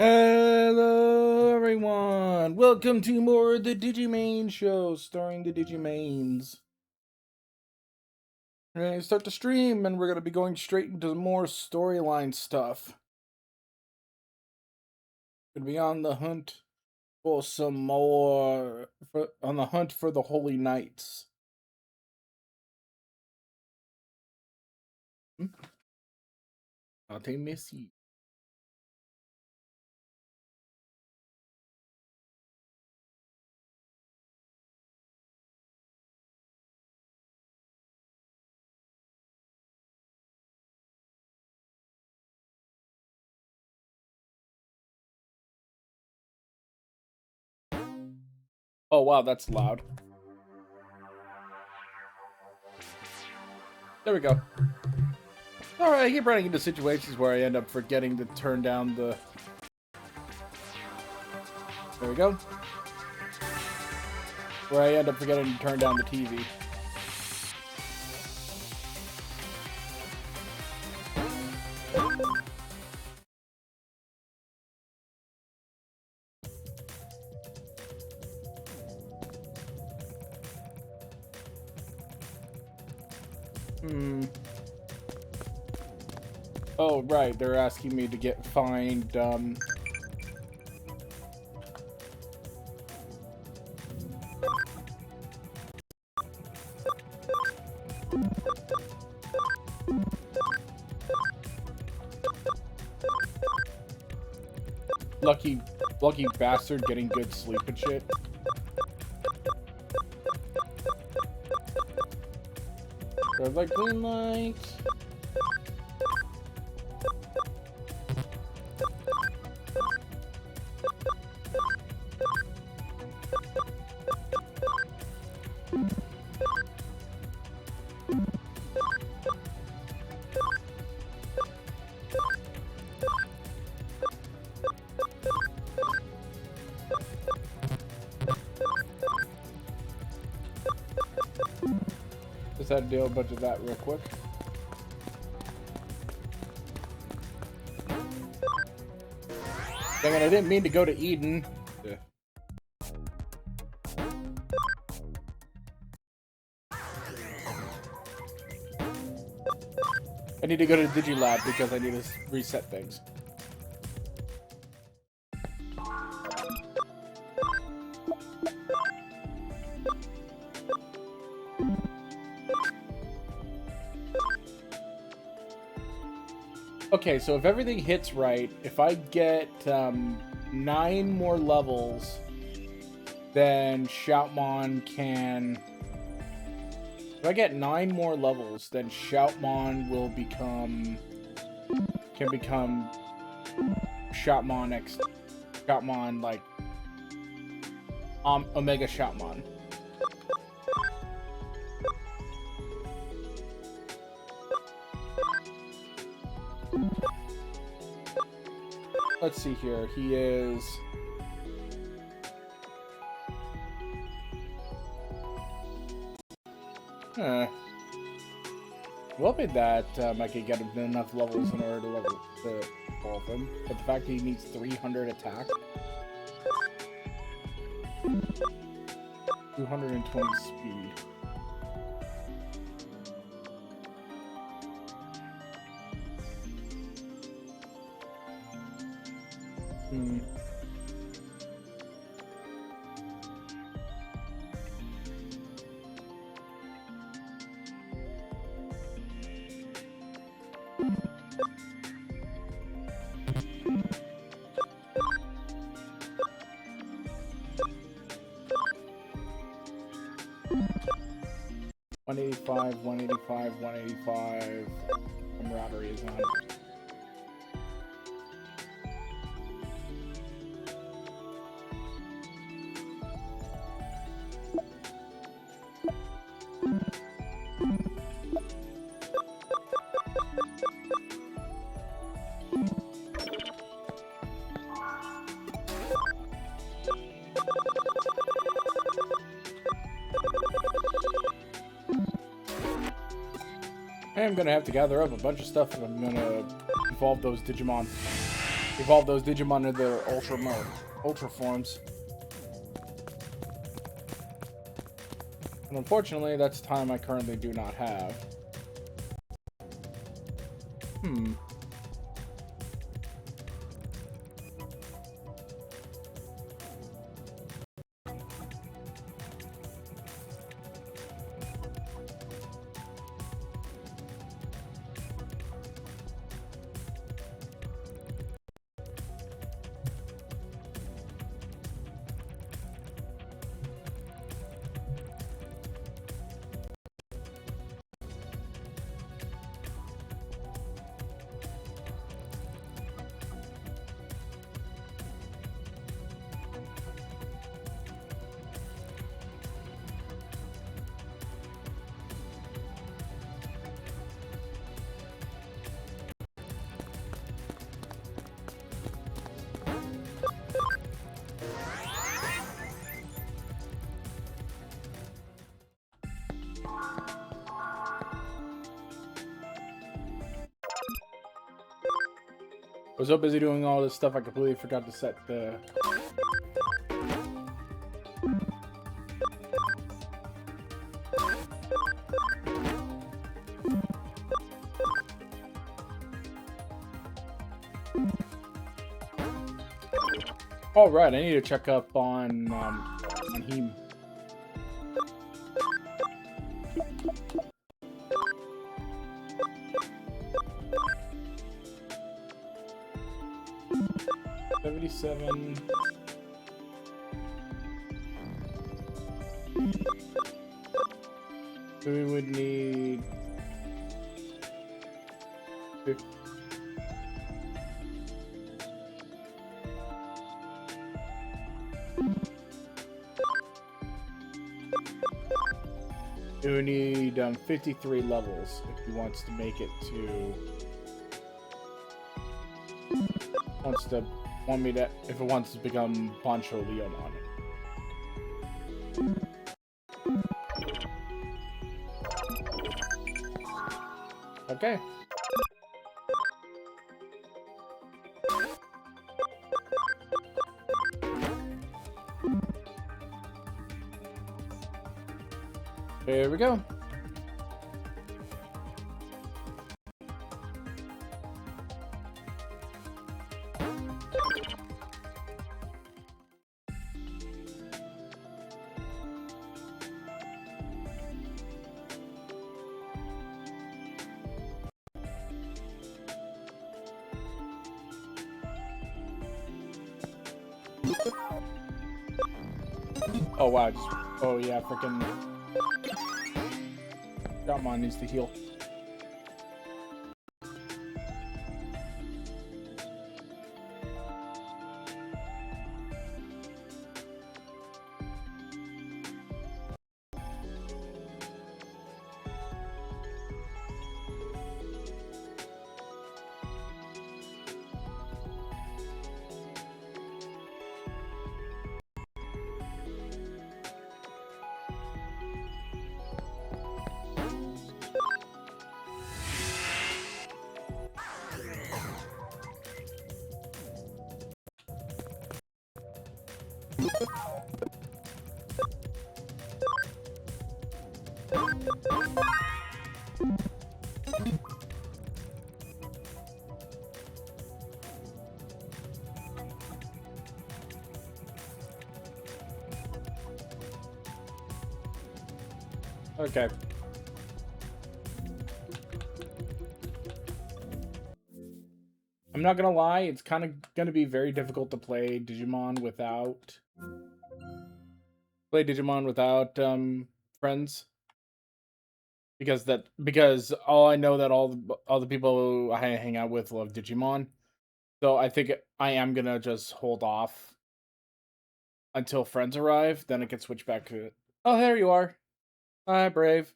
Hello, everyone! Welcome to more of the Digimon show, starring the Digimons. We're going to start the stream, and we're going to be going straight into more storyline stuff. Going to be on the hunt for some more, on the hunt for the Holy Knights. Ate Missy. Oh wow, that's loud. There we go. Alright, I keep running into situations where I end up forgetting to turn down the... There we go. Where I end up forgetting to turn down the TV. Oh, right, they're asking me to find, lucky bastard getting good sleep and shit. Red light, green light. Just had to deal a bunch of that real quick. Dang it, I didn't mean to go to Eden. Yeah. I need to go to Digilab because I need to reset things. Okay, so if everything hits right, if I get 9 more levels, then Shoutmon can... If I get 9 more levels, then Shoutmon will become... Can become Shoutmon X... Shoutmon, like... Omega Shoutmon. Let's see here. He is... Well, be that I could get him enough levels in order to evolve him. But the fact that he needs 300 attack... 220 speed. Hmm. $185, $185, $185. Camaraderie is on. I'm gonna have to gather up a bunch of stuff and I'm gonna evolve those Digimon. evolve those Digimon into their ultra forms. And unfortunately, that's time I currently do not have. I was so busy doing all this stuff, I completely forgot to set the... All right, I need to check up on him. $77. So we would need 50. It would need 53 levels if he wants to make it to... if it wants to become Poncho Leomon. Okay. There we go. Oh wow, oh yeah, freaking Digimon needs to heal. Okay. I'm not gonna lie, it's kind of gonna be very difficult to play Digimon without friends, because all I know that all the people who I hang out with love Digimon, so I think I am gonna just hold off until friends arrive. Then I can switch back to it. Oh, there you are. Hi, Brave.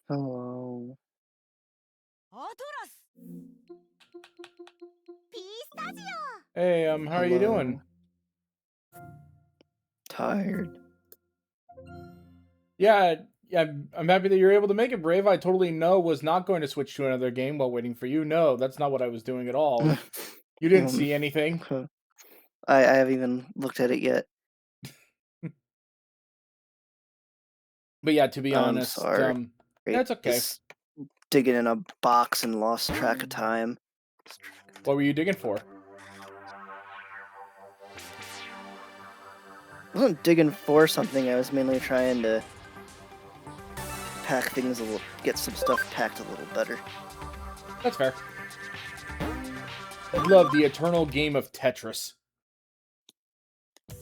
Hello. Hey, how are you doing? Tired. Yeah, I'm happy that you're able to make it, Brave. I totally was not going to switch to another game while waiting for you. No, that's not what I was doing at all. You didn't see anything. I haven't even looked at it yet. But yeah, to be I'm honest, sorry. that's okay. Just digging in a box and lost track of time. What were you digging for? I wasn't digging for something. I was mainly trying to pack things a little, get some stuff packed a little better. That's fair. I love the eternal game of Tetris.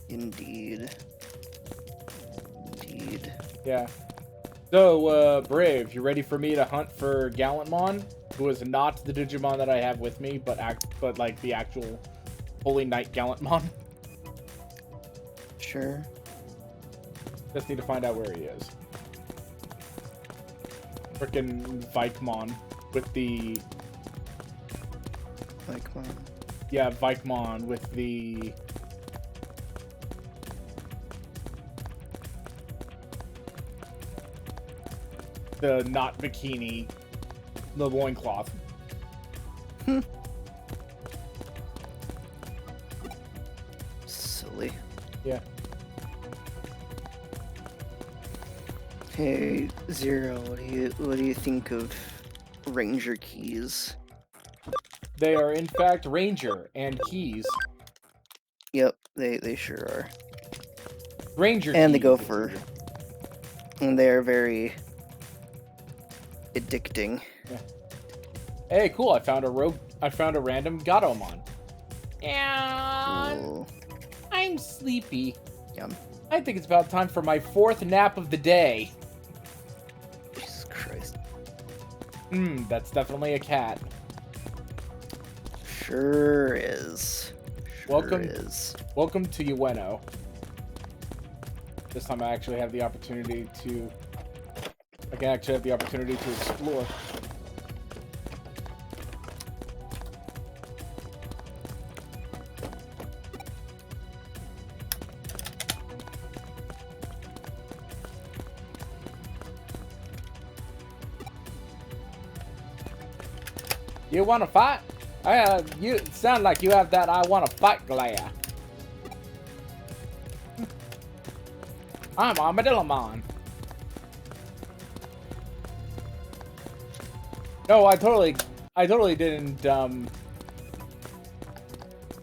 Indeed. Indeed. Yeah. So, Brave, you ready for me to hunt for Gallantmon, who is not the Digimon that I have with me, but like the actual Holy Knight Gallantmon? Sure. Just need to find out where he is. Frickin' Vikemon with the... Vikemon. Yeah, Vikemon with the... The not bikini, the loincloth. Silly. Yeah. Hey, Zero, what do you think of Ranger keys? They are in fact Ranger and keys. Yep, they sure are. Ranger and keys. they go for, and they are very addicting. Yeah. Hey, cool! I found a random Gatomon. And Cool. I'm sleepy. Yum. I think it's about time for my 4th nap of the day. Jesus Christ. That's definitely a cat. Sure is. Welcome to Ueno. This time I actually have the opportunity to... I can actually have the opportunity to explore. You wanna fight? You sound like you have that I wanna fight glare. I'm Armadillomon. No, I totally didn't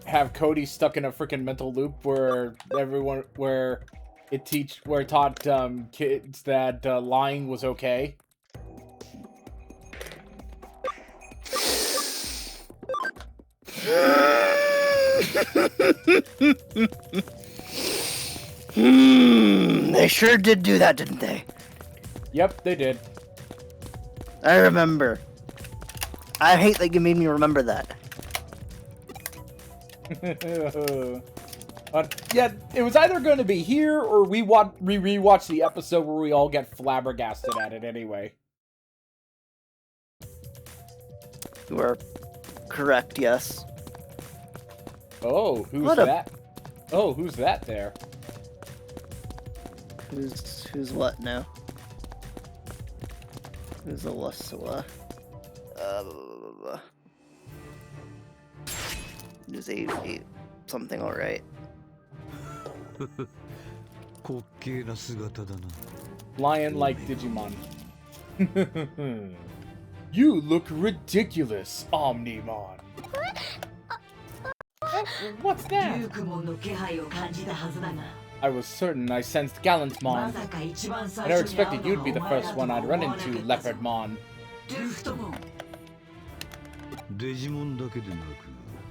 have Cody stuck in a freaking mental loop where it taught kids that lying was okay. They sure did do that, didn't they? Yep, they did. I remember. I hate that you made me remember that. Yeah, it was either going to be here or we rewatch the episode where we all get flabbergasted at it anyway. You are correct, yes. Oh, who's that? Oh, who's that there? Who's what now? Who's a Lasua? Who's a something, alright. Lion-like Digimon. You look ridiculous, Omnimon. What's that? I was certain I sensed Gallantmon. I never expected you'd be the first one I'd run into, Leopardmon.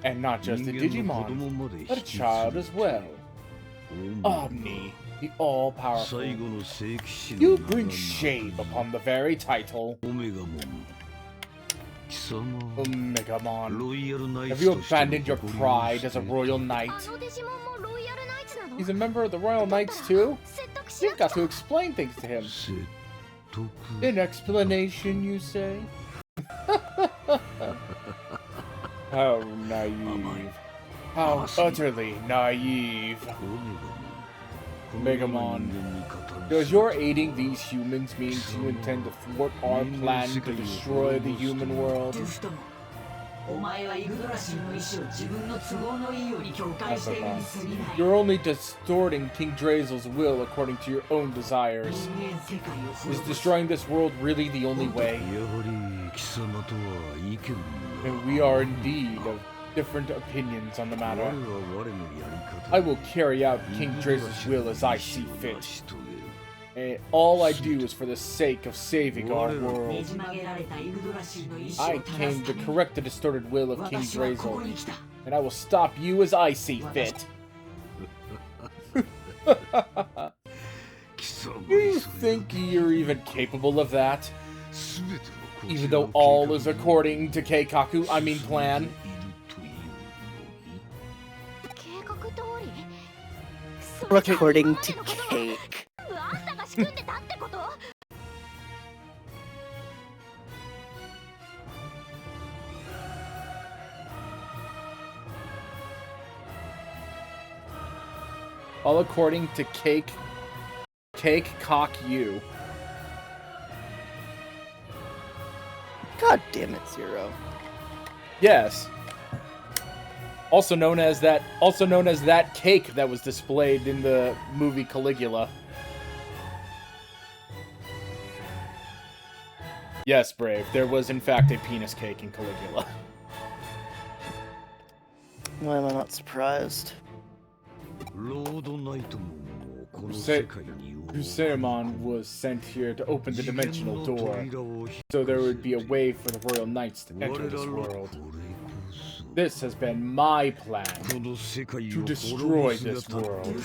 And not just a Digimon, but a child as well. Omni, the all-powerful. You bring shame upon the very title. Omegamon. Have you abandoned your pride as a royal knight? He's a member of the Royal Knights too? You've got to explain things to him. An explanation, you say? How naive. How utterly naive. Megamon, does your aiding these humans mean you intend to thwart our plan to destroy the human world? You're only distorting King Drazel's will according to your own desires. Is destroying this world really the only way? And we are indeed of different opinions on the matter. I will carry out King Drazel's will as I see fit. And all I do is for the sake of saving our world. I came to correct the distorted will of King Drazel, and I will stop you as I see fit. Do you think you're even capable of that? Even though all is according to plan? According to Cake. All according to Cake Cock You. God damn it, Zero. Yes. Also known as that cake that was displayed in the movie Caligula. Yes, Brave. There was in fact a penis cake in Caligula. Why am I not surprised? Huseimon was sent here to open the dimensional door, so there would be a way for the Royal Knights to enter this world. This has been my plan, to destroy this world.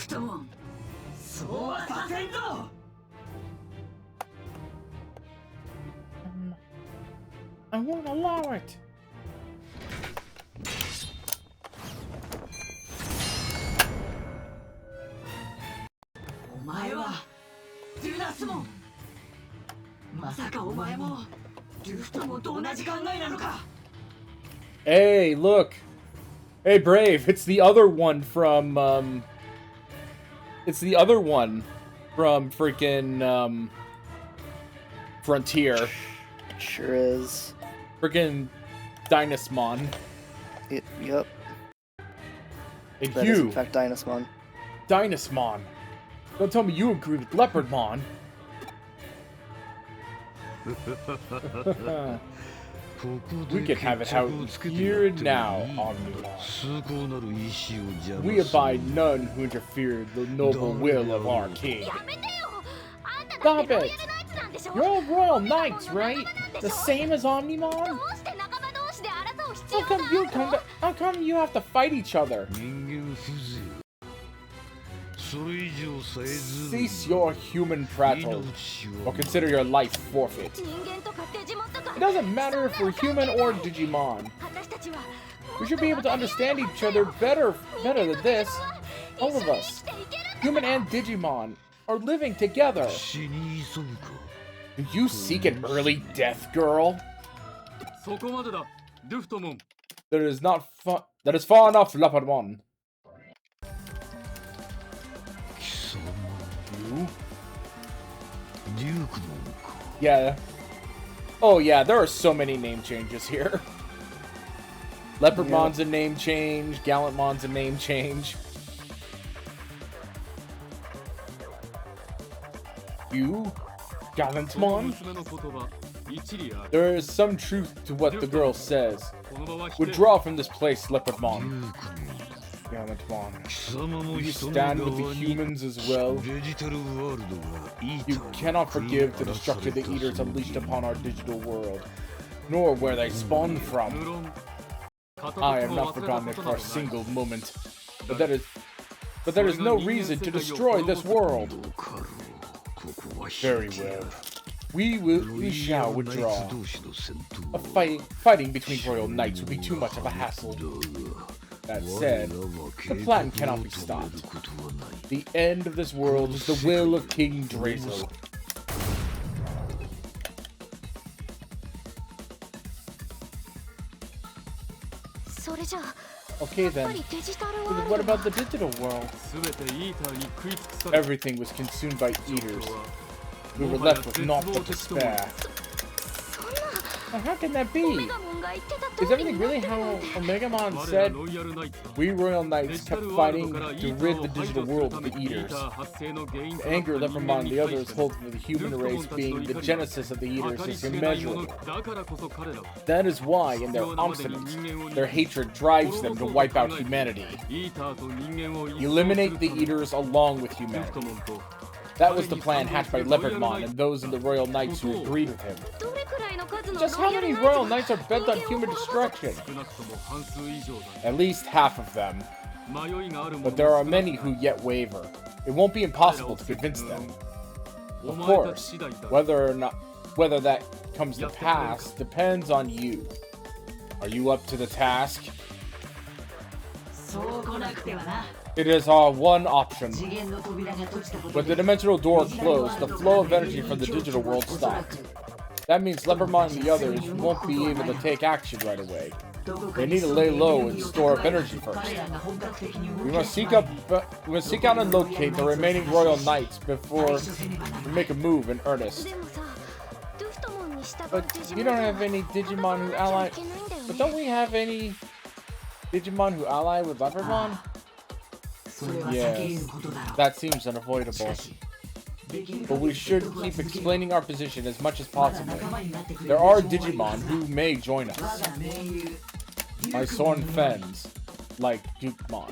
I won't allow it. Hey, look! Hey, Brave, it's the other one from, freaking, Frontier. Sure is. Freaking Dynasmon. Yep. And That is in fact Dynasmon. Dynasmon. Don't tell me you agree with Leopardmon. We can have it out here and now, Omnimon. We abide none who interfere with the noble will of our king. Stop it! You're all royal knights, right? The same as Omnimon? How come you have to fight each other? Cease your human prattle, or consider your life forfeit. It doesn't matter if we're human or Digimon. We should be able to understand each other better than this. All of us, human and Digimon, are living together. Do you seek an early death, girl? That is far enough, Leopardmon. You? Yeah. Oh yeah, there are so many name changes here. Leopardmon's a name change, Gallantmon's a name change. You? Gallantmon? There is some truth to what the girl says. Withdraw from this place, Leopardmon. Gallantmon. Will you stand with the humans as well? You cannot forgive the destruction the Eaters unleashed upon our digital world, nor where they spawned from. I have not forgotten it for a single moment. But there is no reason to destroy this world. Very well. We shall withdraw. Fighting between royal knights would be too much of a hassle. That said, the plan cannot be stopped. The end of this world is the will of King Drazel. Okay then. But what about the digital world? Everything was consumed by eaters. We were left with naught but despair. Now, how can that be? Is everything really how Omegamon said? We Royal Knights kept fighting to rid the digital world of the Eaters. The anger Leopardmon and the others hold for the human race being the genesis of the Eaters is immeasurable. That is why, in their obstinance, their hatred drives them to wipe out humanity. Eliminate the Eaters along with humanity. That was the plan hatched by Leopardmon and those in the Royal Knights who agreed with him. Just how many Royal Knights are bent on human destruction? At least half of them. But there are many who yet waver. It won't be impossible to convince them. Of course, whether that comes to pass depends on you. Are you up to the task? It is our one option. With the dimensional door closed, the flow of energy from the digital world stopped. That means Leopardmon and the others won't be able to take action right away. They need to lay low and store up energy first. We must seek out and locate the remaining Royal Knights before we make a move in earnest. But you don't have any Digimon who ally... But don't we have any Digimon who ally with Leopardmon? Yes, that seems unavoidable. But we should keep explaining our position as much as possible. There are Digimon who may join us. My sworn friends, like Dukemon.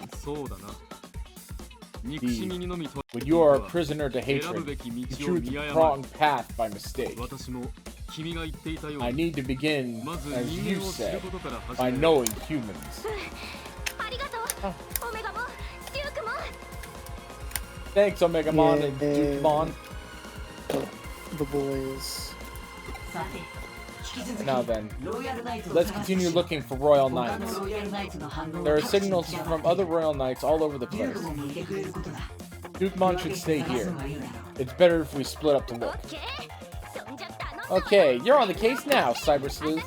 When you are a prisoner to hatred, you choose the wrong path by mistake. I need to begin, as you said, by knowing humans. Oh. Thanks, Omegamon and Digimon. The boys. Now then, let's continue looking for Royal Knights. There are signals from other Royal Knights all over the place. Digimon should stay here. It's better if we split up to look. Okay, you're on the case now, Cyber Sluth.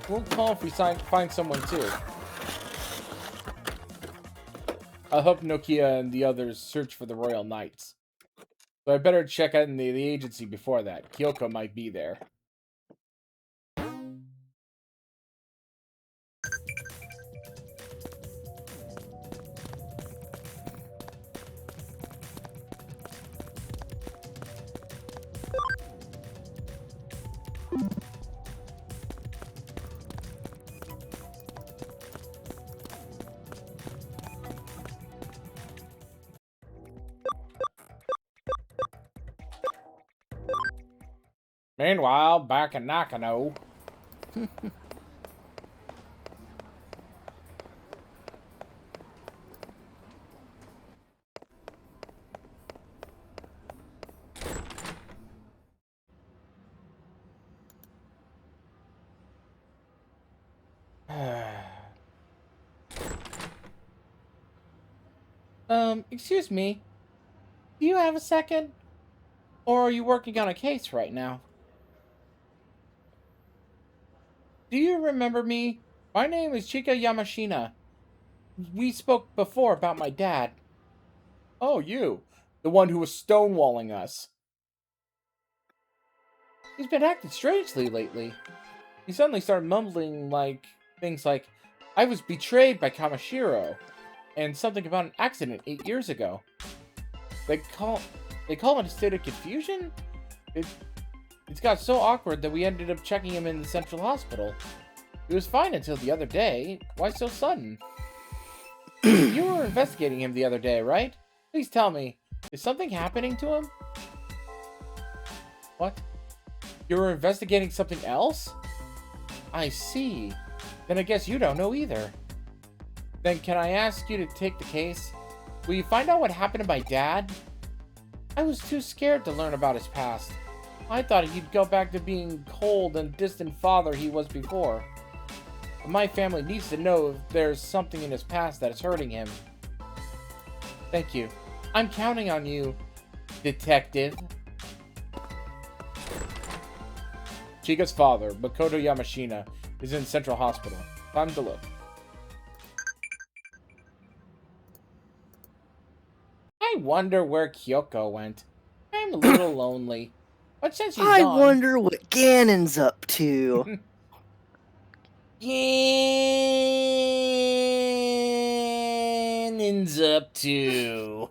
We'll call if we find someone too. I hope Nokia and the others search for the Royal Knights. So I better check out in the agency before that. Kyoko might be there. Meanwhile, back in Nakano. Excuse me. Do you have a second? Or are you working on a case right now? Do you remember me? My name is Chika Yamashina. We spoke before about my dad. Oh, you. The one who was stonewalling us. He's been acting strangely lately. He suddenly started mumbling things like, I was betrayed by Kamashiro, and something about an accident 8 years ago. They call it a state of confusion? It's got so awkward that we ended up checking him in the central hospital. He was fine until the other day. Why so sudden? You were investigating him the other day, right? Please tell me, is something happening to him? What? You were investigating something else? I see. Then I guess you don't know either. Then can I ask you to take the case? Will you find out what happened to my dad? I was too scared to learn about his past. I thought he'd go back to being cold and distant father he was before. But my family needs to know if there's something in his past that is hurting him. Thank you. I'm counting on you, detective. Chika's father, Makoto Yamashina, is in Central Hospital. Time to look. I wonder where Kyoko went. I'm a little lonely. But since she's I gone... wonder what Ganon's up to. Ganon's up to...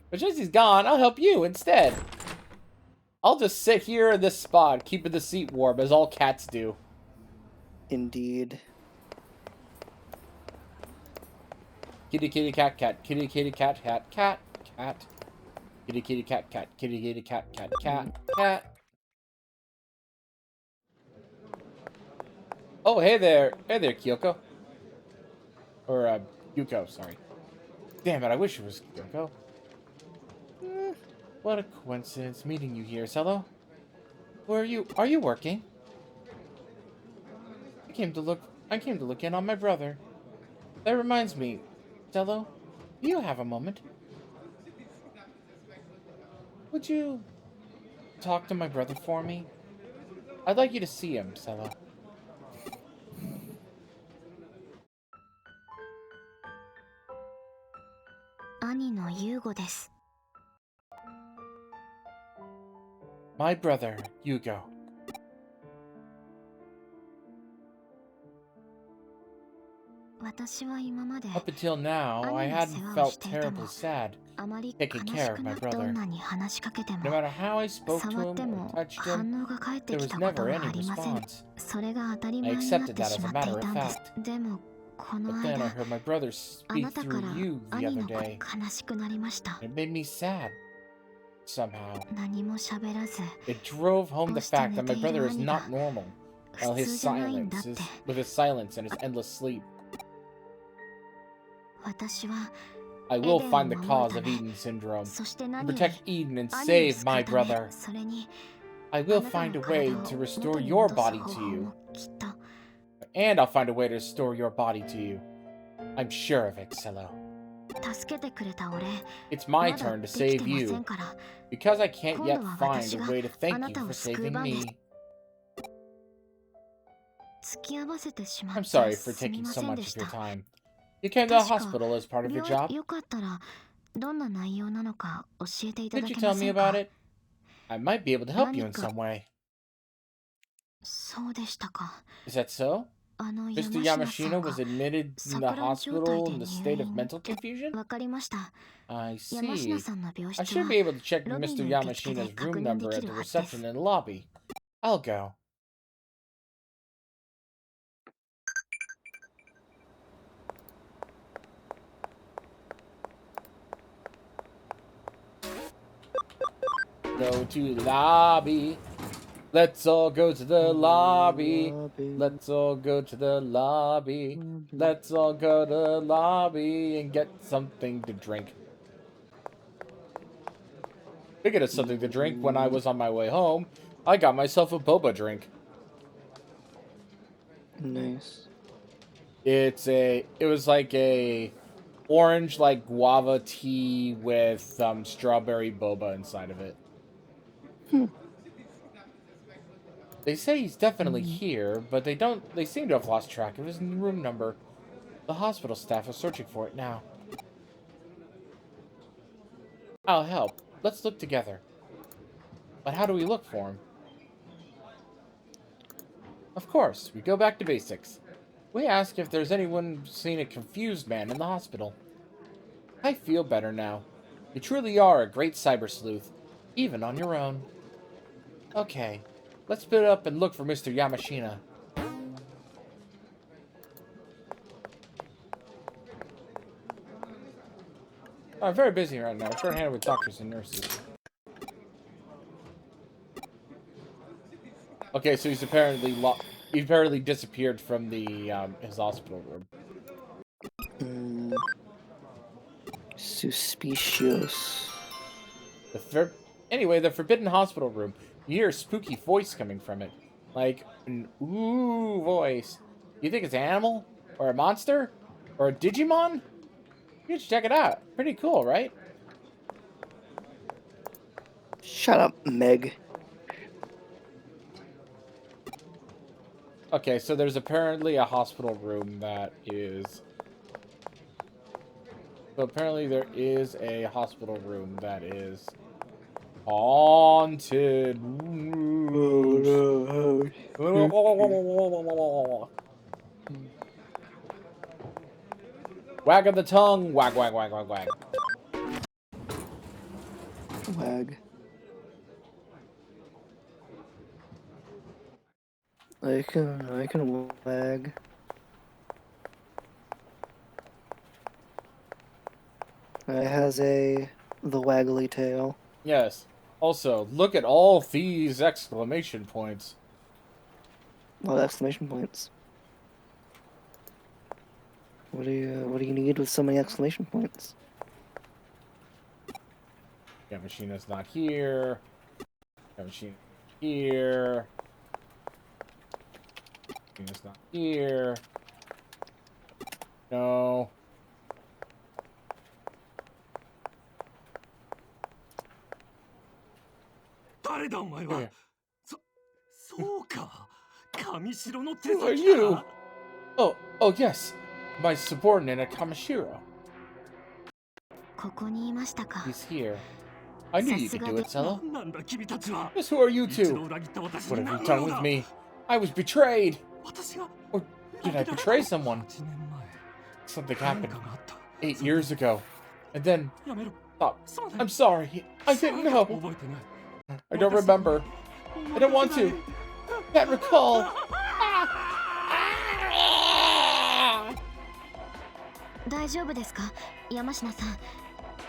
But since he's gone, I'll help you instead. I'll just sit here in this spot, keeping the seat warm, as all cats do. Indeed. Kitty, kitty, cat, cat. Kitty, kitty, cat, cat, cat, cat. Kitty, kitty, cat, cat. Kitty, kitty, cat, cat, cat, cat. Oh, hey there. Hey there, Kyoko. Or, Yuko, sorry. Damn it, I wish it was Kyoko. What a coincidence meeting you here, Cello. Where are you? Are you working? I came to look in on my brother. That reminds me, Cello, do you have a moment? Would you talk to my brother for me? I'd like you to see him, Cello. My brother, Yugo. Up until now, I hadn't felt terribly sad taking care of my brother. No matter how I spoke to him or touched him, there was never any response. I accepted that as a matter of fact. But then I heard my brother speak through you the other day. It made me sad. Somehow. It drove home the fact that my brother is not normal, while with his silence and his endless sleep. I will find the cause of Eden syndrome, and protect Eden and save my brother. I will find a way to restore your body to you. And I'll find a way to restore your body to you. I'm sure of it, Cello. It's my turn to save you, because I can't yet find a way to thank you for saving me. I'm sorry for taking so much of your time. You came to the hospital as part of your job? Could you tell me about it? I might be able to help you in some way. Is that so? Mr. Yamashina was admitted in the hospital in the state of mental confusion? I see. I should be able to check Mr. Yamashina's room number at the reception in the lobby. I'll go. Go to the lobby. Let's all go to the lobby. Let's all go to the lobby. Let's all go to the lobby and get something to drink. Speaking of something to drink, when I was on my way home, I got myself a boba drink. Nice. It was like a orange, like guava tea with strawberry boba inside of it. They say he's definitely here, but they seem to have lost track of his room number. The hospital staff is searching for it now. I'll help. Let's look together. But how do we look for him? Of course, we go back to basics. We ask if there's anyone seen a confused man in the hospital. I feel better now. You truly are a great cyber sleuth, even on your own. Okay, let's split up and look for Mr. Yamashina. I'm very busy right now. I'm short-handed with doctors and nurses. Okay, so he's apparently disappeared from the his hospital room. Suspicious. Anyway, the forbidden hospital room. You hear a spooky voice coming from it, like an ooh voice. You think it's an animal or a monster or a Digimon? You should check it out. Pretty cool, right? Shut up, Meg. Okay, so there's apparently a hospital room that is... So apparently there is a hospital room that is haunted. Wag of the tongue. Wag, wag, wag, wag, wag. Wag. I can wag. It has the waggly tail. Yes. Also, look at all these exclamation points. A lot of exclamation points. What do you need with so many exclamation points? Yamashina's not here. Yamashina's here. Yamashina's not here. No. Here. Who are you? Oh yes. My subordinate at Kamishiro. He's here. I knew you could do it, Sella. Yes, who are you two? What have you done with me? I was betrayed! Or did I betray someone? Something happened 8 years ago. And then... Stop. I'm sorry. I didn't know. I don't remember. I don't want to. Can't recall.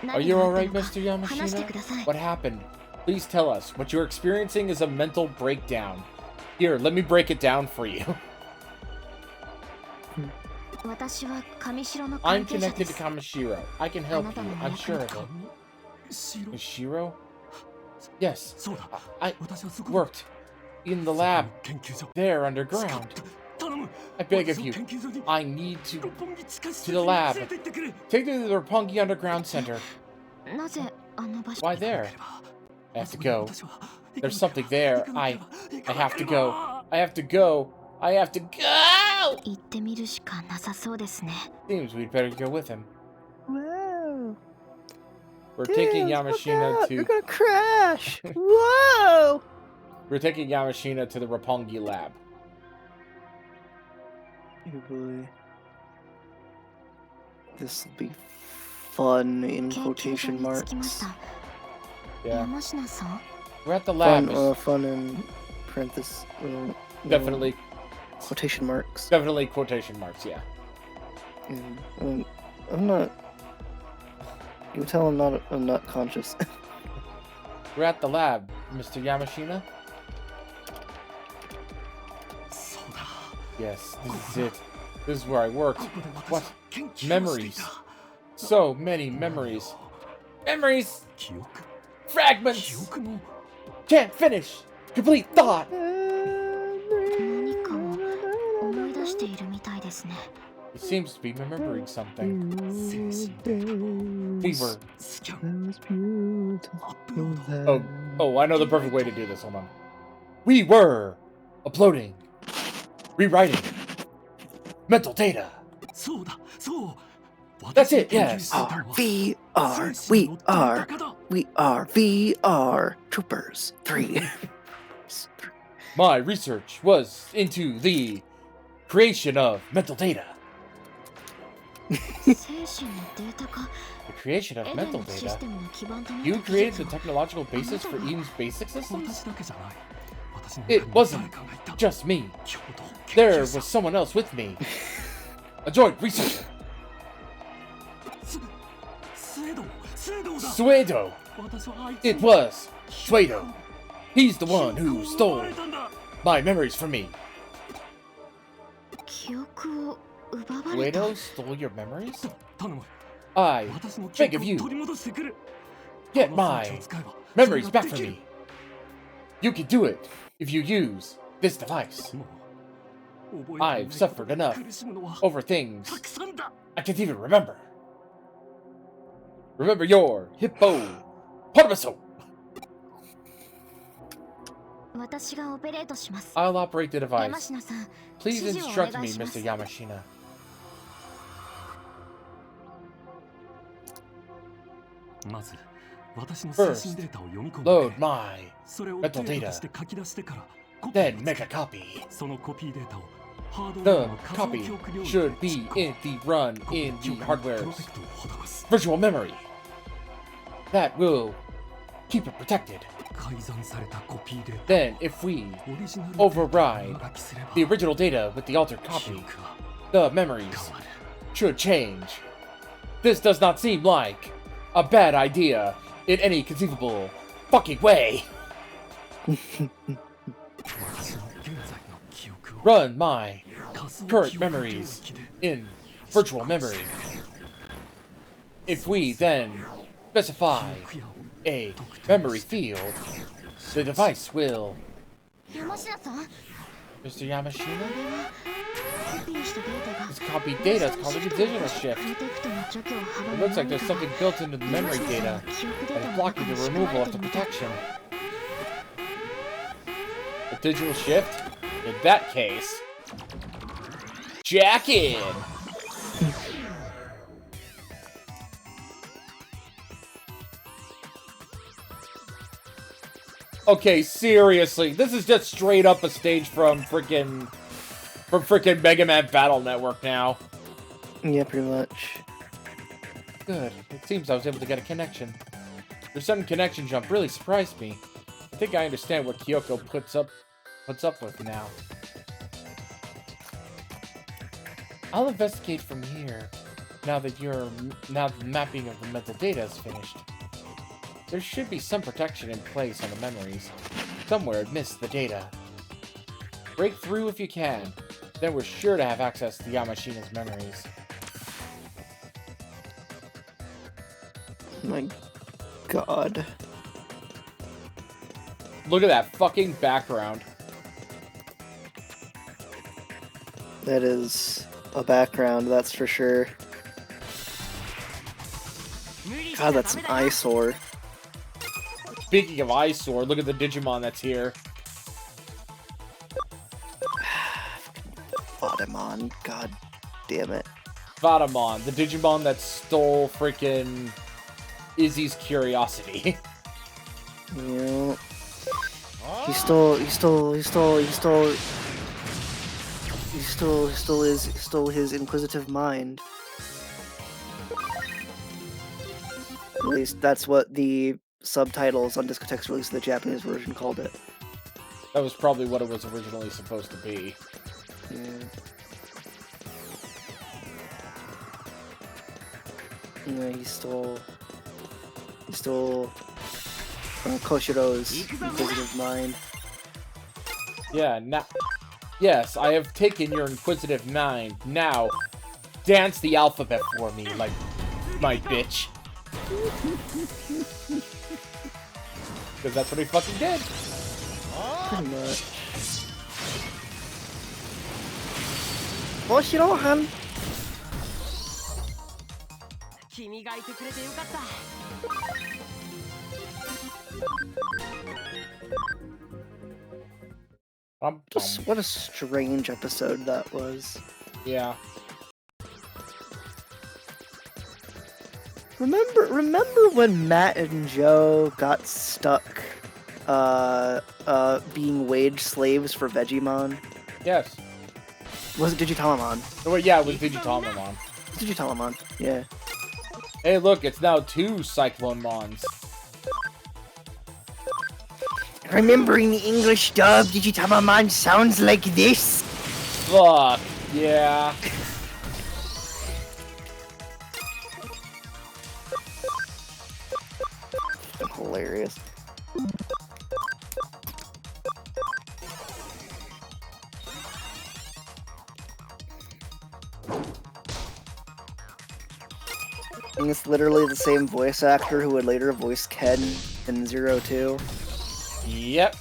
Are you alright, Mr. Yamashina? What happened? Please tell us. What you're experiencing is a mental breakdown. Here, let me break it down for you. I'm connected to Kamishiro. I can help you. I'm sure of it. Shiro? Yes. I worked in the lab there underground. I beg of you. I need to the lab. Take me to the Roppongi Underground Center. Why there? I have to go. There's something there. I have to go. I have to go. I have to go! Seems we'd better go with him. Whoa. We're taking Yamashina to... You're gonna crash! Whoa! We're taking Yamashina to the Roppongi lab. Oh boy. This will be fun in quotation marks. Yeah. We're at the lab. Fun in parentheses. Definitely. Quotation marks. Definitely quotation marks, yeah. I'm not... You can tell I'm not conscious. We're at the lab, Mr. Yamashina. Yes, this is it. This is where I worked. What? Memories. So many memories. Memories! Fragments! Can't finish! Complete thought! He seems to be remembering something. We were... Oh, I know the perfect way to do this. Hold on. We were uploading, rewriting, mental data. That's it, yes. VR. We are VR Troopers 3. My research was into the creation of mental data. The creation of mental data? You created the technological basis for Eden's basic systems? It wasn't just me. There was someone else with me. A joint researcher. Suedo. It was Suedo. He's the one who stole my memories from me. Suedo stole your memories? I beg of you. Get my memories back from me. You can do it if you use this device. I've suffered enough over things I can't even remember. Remember your hippopotamus. I'll operate the device. 山科さん、 Please 指示をお instruct 願い me, します Mr. Yamashina. まず私の精神データを読み込んで Load my それを mental データ data. として書き出してからコピー Then を make つ a け copy. そのコピーデータをハードウェア The の仮想 copy 記憶領域 should で be 実行 in the run コピ in ー the 記憶にプロ hardware's テクトを施す virtual memory. That will keep it protected. 改ざんされたコピーデータ Then, if we オリジナル override 書きすれば the original data with the altered 記 copy, 憶は the memories 変わる should change. This does not seem like a bad idea in any conceivable fucking way. 私の現在の記憶を Run my 仮想 current 記憶領 memories 域で in virtual memory. If we then specify 記憶や a memory field, the device will... 山科さん、 Mr. Yamashina? コピーしたデータが This copied data is called a digital shift. プロテクトの除去を阻 It む looks like there's something built into the memory data 記憶デ that ー is タの blocking 中に the 仕組ま removal れ of て the いるみたい。 protection. A digital shift? In that case, jack in! Okay, seriously, this is just straight up a stage from frickin' Mega Man Battle Network now. Yeah, pretty much. Good. It seems I was able to get a connection. Your sudden connection jump really surprised me. I think I understand what Kyoko puts up with now. I'll investigate from here. Now that the mapping of the mental data is finished. There should be some protection in place on the memories. Somewhere amidst the data. Break through if you can. Then we're sure to have access to Yamashina's memories. My God. Look at that fucking background. That is a background, that's for sure. God, that's an eyesore. Speaking of eyesore, look at the Digimon that's here. Vatamon, god damn it. Vatamon, the Digimon that stole freaking Izzy's curiosity. Yeah. He stole his inquisitive mind. At least that's what the subtitles on Discotek's release of the Japanese version called it. That was probably what it was originally supposed to be. Yeah. Yeah, he stole Koshiro's inquisitive mind. Yeah, now... Yes, I have taken your inquisitive mind. Now, dance the alphabet for me, like my bitch. Because that's what he fucking did. Pretty much. Koshirohan! 君がいてくれてよかった。 What a strange episode that was. Yeah. Remember when Matt and Joe got stuck being wage slaves for Vegemon? Yes. Was it Digitalamon? Oh, wait, yeah, it was Digitalmon. Digitalamon, yeah. Hey, look, it's now 2 Cyclone Mons. Remembering the English dub, Digitamamon sounds like this. Fuck, yeah. Hilarious. And it's literally the same voice actor who would later voice Ken in 02. Yep.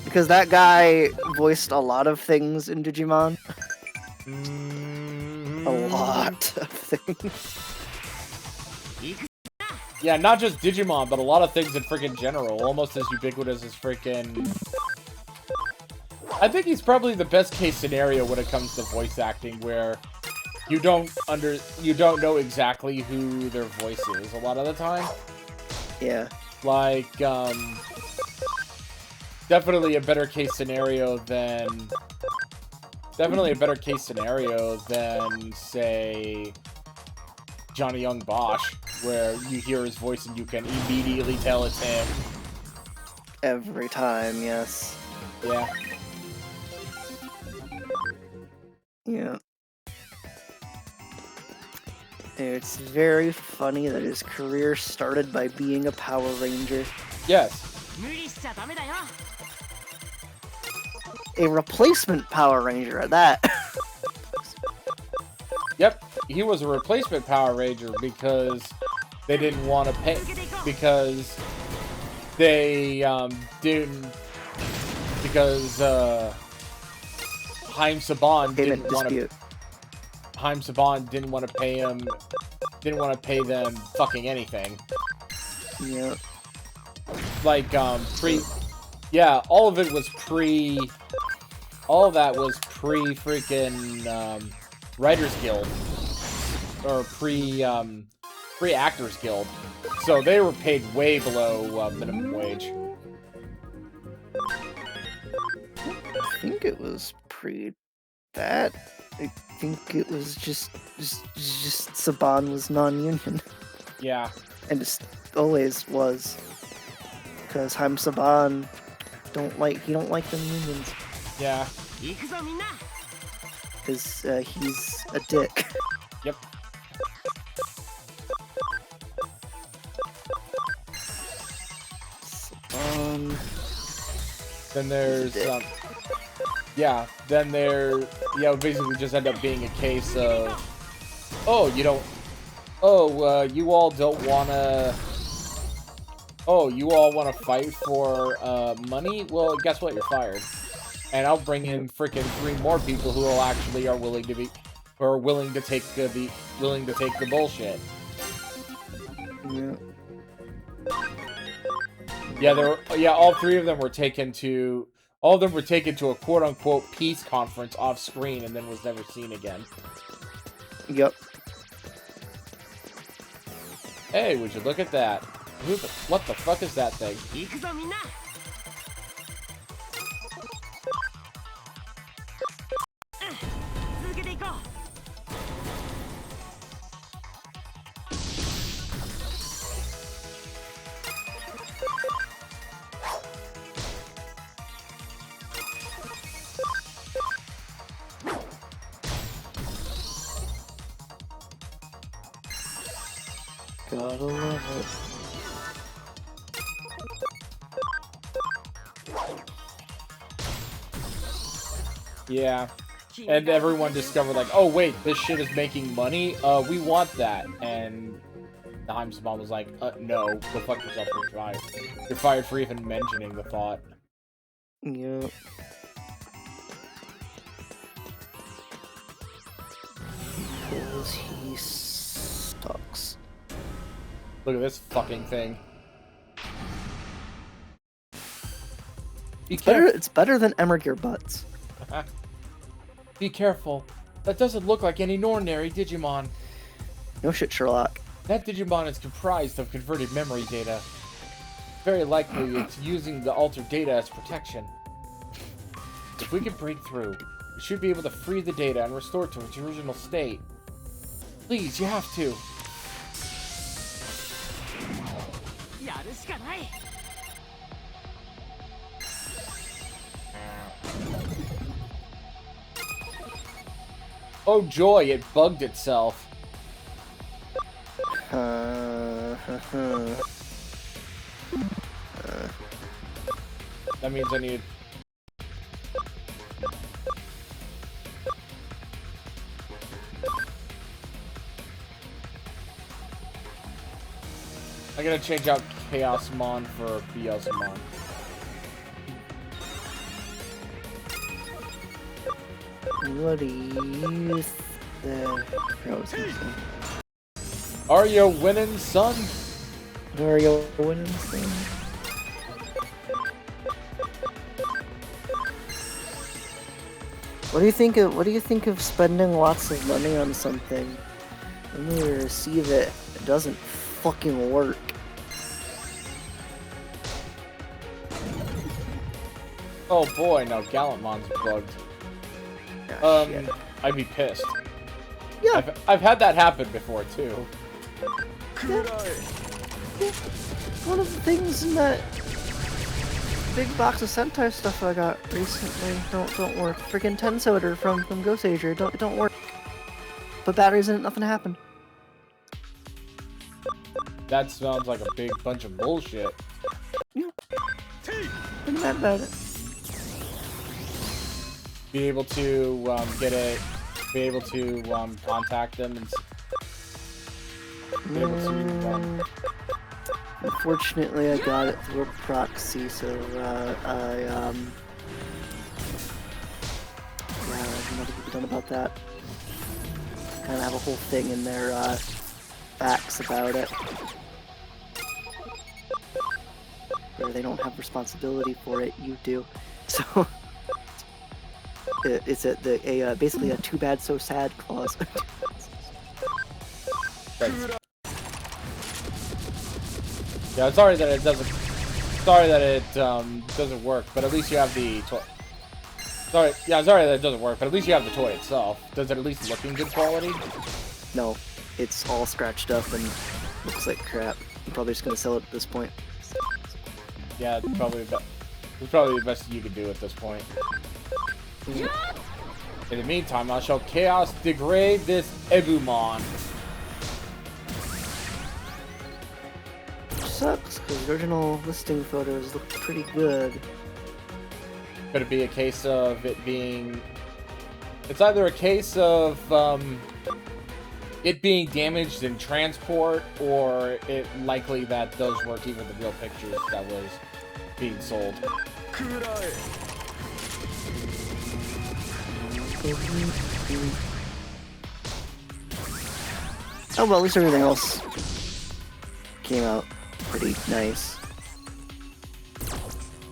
Because that guy voiced a lot of things in Digimon. A lot of things. Yeah, not just Digimon, but a lot of things in freaking general. Almost as ubiquitous as freaking... I think he's probably the best case scenario when it comes to voice acting, where you don't know exactly who their voice is a lot of the time. Yeah. Like, definitely a better case scenario than... say, Johnny Young Bosch, where you hear his voice and you can immediately tell it's him. Every time, yes. Yeah. Yeah. It's very funny that his career started by being a Power Ranger. Yes. 無理しちゃダメだよ A replacement Power Ranger at that. Yep. He was a replacement Power Ranger because they didn't want to pay... Because they, didn't... Because, Haim Saban didn't want to... Haim Saban didn't want to pay him... Didn't want to pay them fucking anything. Yeah. Like, Yeah, all of it was pre... All of that was pre-freaking, Writers Guild. Or pre-Actors Guild. So they were paid way below, minimum wage. I think it was pre that. I think it was just Saban was non-union. Yeah. And just always was. Because Haim Saban he don't like them unions. Yeah. 行くぞみんな Because he's a dick. Yep. Then there's, yeah, then there, yeah, basically just end up being a case of, oh, you don't, oh, you all don't wanna, oh, you all wanna fight for, money? Well, guess what, you're fired. And I'll bring in freaking 3 more people who will actually are willing to take the bullshit. Yeah. Yeah, all 3 of them were taken to a quote-unquote peace conference off screen and then was never seen again. Yep. Hey, would you look at that? What the fuck is that thing? 行くぞみんな 続けていこう Gotta love it. Yeah. And everyone discovered, like, oh, wait, this shit is making money? We want that. And Haim Saban was like, no, go fuck yourself, you're fired. You're fired for even mentioning the thought. Yep. Because he sucks. Look at this fucking thing. It's better than Emergear Butts. Be careful. That doesn't look like any ordinary Digimon. No shit, Sherlock. That Digimon is comprised of converted memory data. Very likely it's using the altered data as protection. If we can break through, we should be able to free the data and restore it to its original state. Please, you have to. やるしかない Oh joy, it bugged itself. That means I need... I gotta change out Chaosmon for Beelzemon. What do you think? Are you winning, son? Mario winning this thing. What do you think of spending lots of money on something and when you receive it, it doesn't fucking work? Oh boy, no, Gallantmon's bugged. Ah, shit. I'd be pissed. Yeah. I've had that happen before too. One of the things in that big box of Sentai stuff I got recently don't work. Freaking Tensoder from Ghost Ager don't work. Put batteries in it, nothing happened. That sounds like a big bunch of bullshit. Yeah. Pretty mad about it. Be able to contact them and be able to. Unfortunately, I got it through a proxy, so yeah, there's nothing to be done about that. Kind of have a whole thing in their facts about it, where they don't have responsibility for it. You do, so it's basically a too bad so sad clause. Yeah, I'm sorry that it doesn't. Sorry that it doesn't work, but at least you have the toy. Sorry that it doesn't work, but at least you have the toy itself. Does it at least look in good quality? No, it's all scratched up and looks like crap. I'm probably just gonna sell it at this point. Yeah, it's probably the best you could do at this point. In the meantime, I shall chaos degrade this Ebumon. Sucks, because the original listing photos look pretty good. Could it be a case of it being... It's either a case of it being damaged in transport, or it likely that those weren't even the real pictures that was being sold. Oh well, at least everything else came out pretty nice.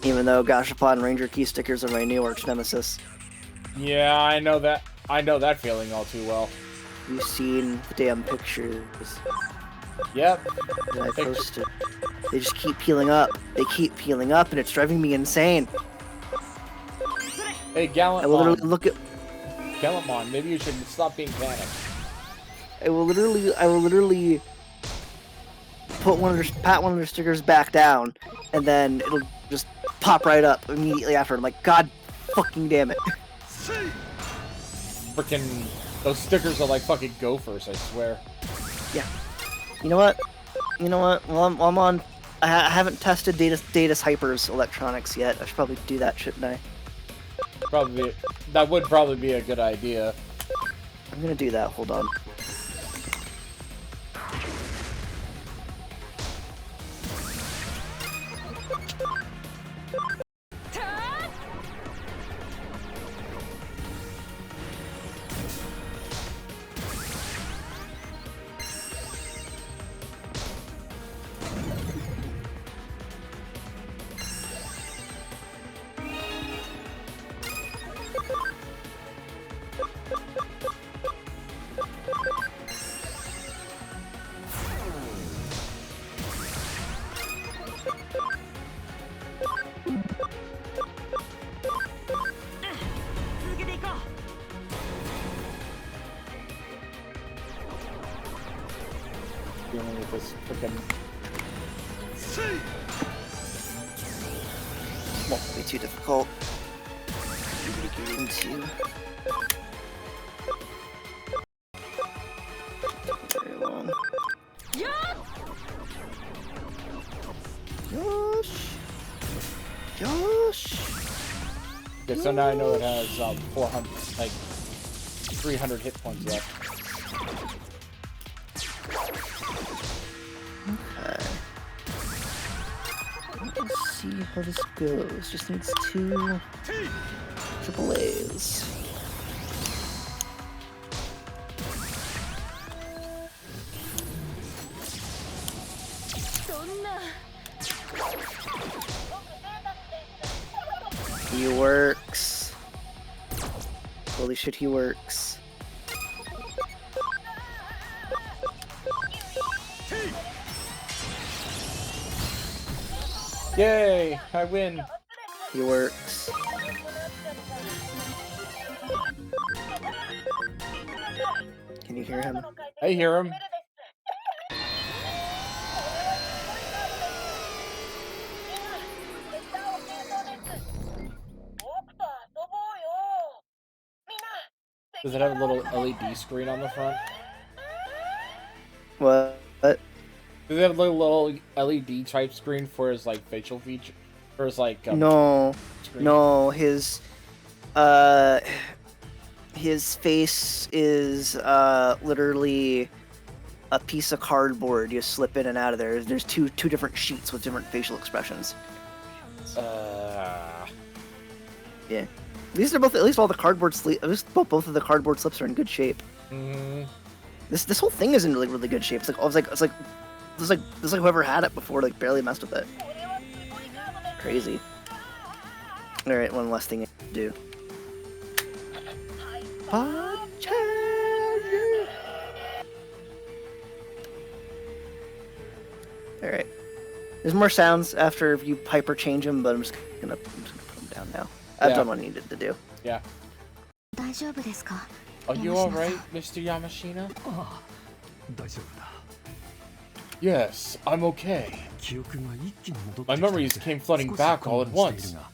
Even though Gashapon Ranger key stickers are my new arch nemesis. Yeah, I know that feeling all too well. You've seen the damn pictures Yep. that I posted. They just keep peeling up. They keep peeling up, and it's driving me insane. Hey, I will literally Gallantmon. look at. Gallantmon, maybe you should stop being panicked. I will literally pat one of their stickers back down, and then it'll just pop right up immediately after. I'm like, God fucking damn it. Frickin' those stickers are like fucking gophers, I swear. Yeah. You know what? Well, I'm on. I haven't tested Datus Hyper's electronics yet. I should probably do that, shouldn't I? Probably. That would probably be a good idea. I'm gonna do that. Hold on. Dealing with this frickin'. Won't be too difficult. To get into. Very long. Josh. Okay, so now I know it has 400, like 300 hit points left. Okay. Let's see how this goes. Just needs 2 AAAs. He works. Holy shit, he works. Yay! I win. He works. Can you hear him? I hear him. Does it have a little LED screen on the front? What? Does it have a little LED type screen for his like facial feature? For his like No. screen? No, his face is literally a piece of cardboard you slip in and out of there. There's two different sheets with different facial expressions. Yeah. These are both, at least all the cardboard sleeve, at least both of the cardboard slips are in good shape. This whole thing is in really good shape. It's like whoever had it before like barely messed with it. Crazy. All right, one last thing to do. All right. There's more sounds after you hyper change them, but I'm just gonna put them down now. I've done what I needed to do. Yeah. 大丈夫ですか Are you alright, Mr. Yamashina? ああ、大丈夫だ。 Yes, I'm okay. 記憶が一気に戻って My きたので memories came flooding 少し back all at 混乱してい once. るが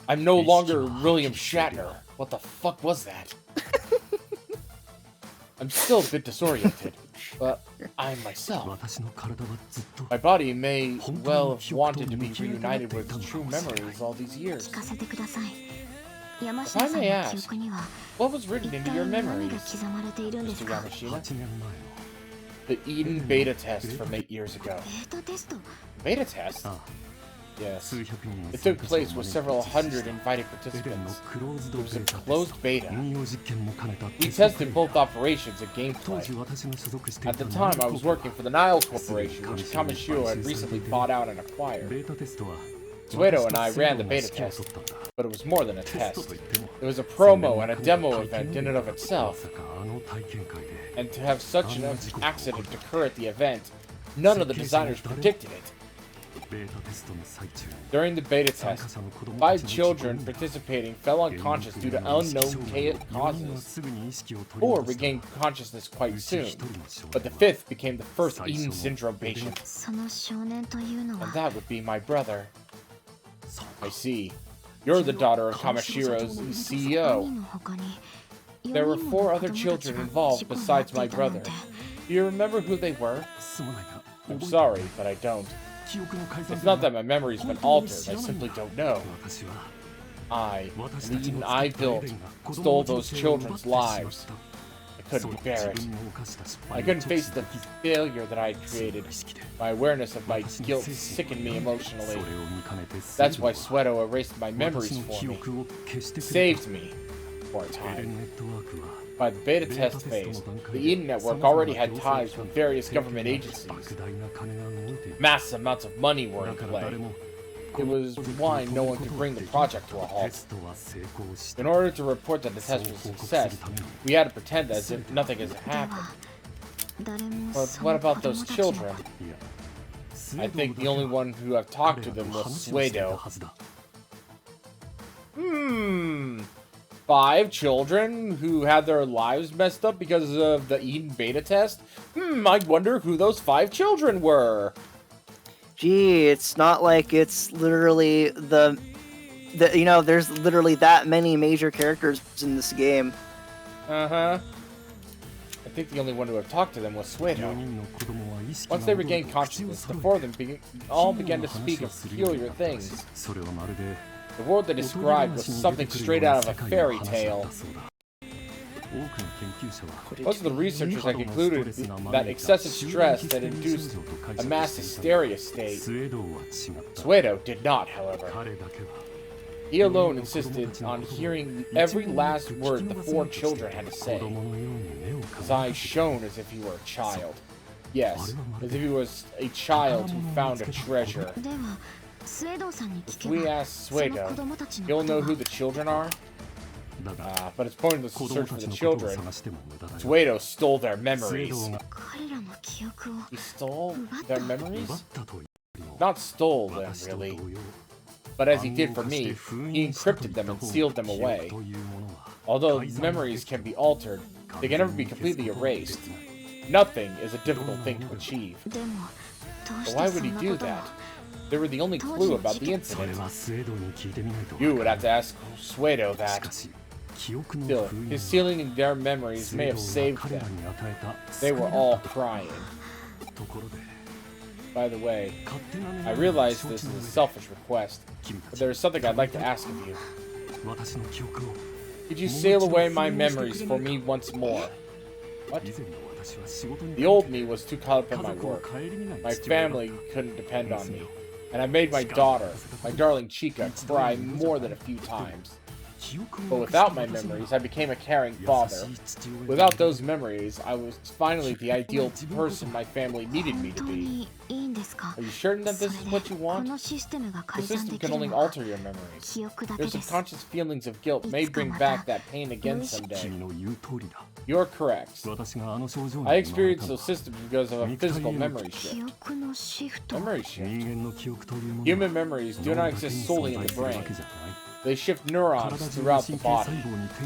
I'm no longer William Shatner. What the fuck was that? I'm still a bit disoriented, but I'm myself. 私の体はずっと My body may well have wanted to be reunited with its true memories all these years. 聞かせてください山 If 下 I さん may の記 ask, 憶には what was written 一 into 体 your 何 memories, が刻まれているんです Mr. か Yamashina? 8年前の The Eden beta test from 8 years ago. データテスト Beta test? あ Yes. 数百人の It 参 took 加者を place with 招いて several 実施 hundred した invited エデンの participants. クローズ It ド was a ベータテス closed ト beta. 運用実験も兼ねた We テスト tested プレイ both operations and 当時 gameplay. 私が所属してい At た the ナイ time, ル I コ was ーポ working for the Nile Corporation, which Kamishiro had recently bought out and ベ acquired. ータテストは Suedo and I ran the beta 私と test, セイロが指揮を執ったんだ but it was more than a テスト test. といっても It was a promo and a demo event in and of ま itself. さかあの体験会で And to have such an accident occur at the event, none of the designers predicted it. ベータテストの最中 During the beta 参加 test, 者の子供た 5ちの children 自分が participating fell unconscious due to unknown 4人は causes. すぐに意識を取り Four 戻した regained consciousness quite うち soon, 一人の少 but the 年は fifth became the first Eden syndrome patient, その少年というの and は that would be my brother. そう I see. You're the daughter of Kamashiro's 5 CEO. 人の他に There were 4人 4も other 子供たち children が involved 事故にな besides って my いたなん brother. て Do you remember who they were? すまないが I'm 覚えて sorry, but I don't. 記憶の改ざん It's not that my memory's been 本当に altered, 知 I らないんだ simply don't know. 私は I, 私 and た the ち Eden の I 作ったエ built, デンが子供 stole の人 those 生を奪って children's しまっ lives. た I そ couldn't う bear 自 it. 分の犯した失 I 敗 couldn't face the failure that I had created. 意識で My awareness of my 私の guilt 精神 sickened me そ emotionally. れを見かねて That's why セイロ Suedo erased my は memories 私の for 記 me, 憶を消してくれ saved me for a たエデ time. ンネットワークは By the beta test phase, the Eden Network already had ties with various government agencies. 莫大な金が動いている Massive amounts of money were だ in から誰 play. も It was why no one could bring the project to a テ halt. ストは成功した In order to report that the test was a success, we had to pretend as if nothing has で happened. は誰も But そ what の about 子 those 供たちの children? いや I think the only one who I've talked to them was 話をしていた Suedo. はずだ 5 children who had their lives messed up because of the Eden beta test? I wonder who those 5 children were. Gee, it's not like it's literally the you know, there's literally that many major characters in this game. Uh-huh. I think the only one who have talked to them was 4 Suedo. 人の子供は意識が Once they 戻る regained と口を consciousness, 揃 the え four of them all began to speak of するように peculiar なったらしい things. それはまるで The world they おとぎ described was 話に出 something てくる straight よう out な of 世 a 界の fairy 話だっ tale. たそうだ多くの研究者は Most of the researchers had 過度の concluded ストレスが that 招いた excessive 集団 stress ヒス that テリー induced 症状と解 a 釈 mass していたが hysteria state. スウェードは違った Suedo did not, however. 彼だけは He alone insisted on hearing every last word the 4 children had to 子 say. 供のように目を His 輝か eyes せていた shone as if he were a child. Yes, as if he was a child who found a treasure. では If we ask Suedo, he'll know who the children are. But it's pointless to search for the children. Suedo stole their memories. He stole their memories? Not stole them, really. But as he did for me, he encrypted them and sealed them away. Although memories can be altered, they can never be completely erased. Nothing is a difficult thing to achieve. But why would he do that? They were the only clue about the incident. You would have to ask Suedo that. Still, his sealing their memories may have saved them. They were all crying. By the way, I realize this is a selfish request, but there is something I'd like to ask of you. Could you sail away my memories for me once more? What? The old me was too caught up in my work. My family couldn't depend on me. And I made my daughter, my darling Chica, cry more than a few times. But without my memories, I became a caring father. Without those memories, I was finally the ideal person my family needed me to be. Are you certain that this is what you want? The system can only alter your memories. Your subconscious feelings of guilt may bring back that pain again someday. You're correct. I experienced those systems because of a physical memory shift. Memory shift? Human memories do not exist solely in the brain. They shift neurons throughout the body,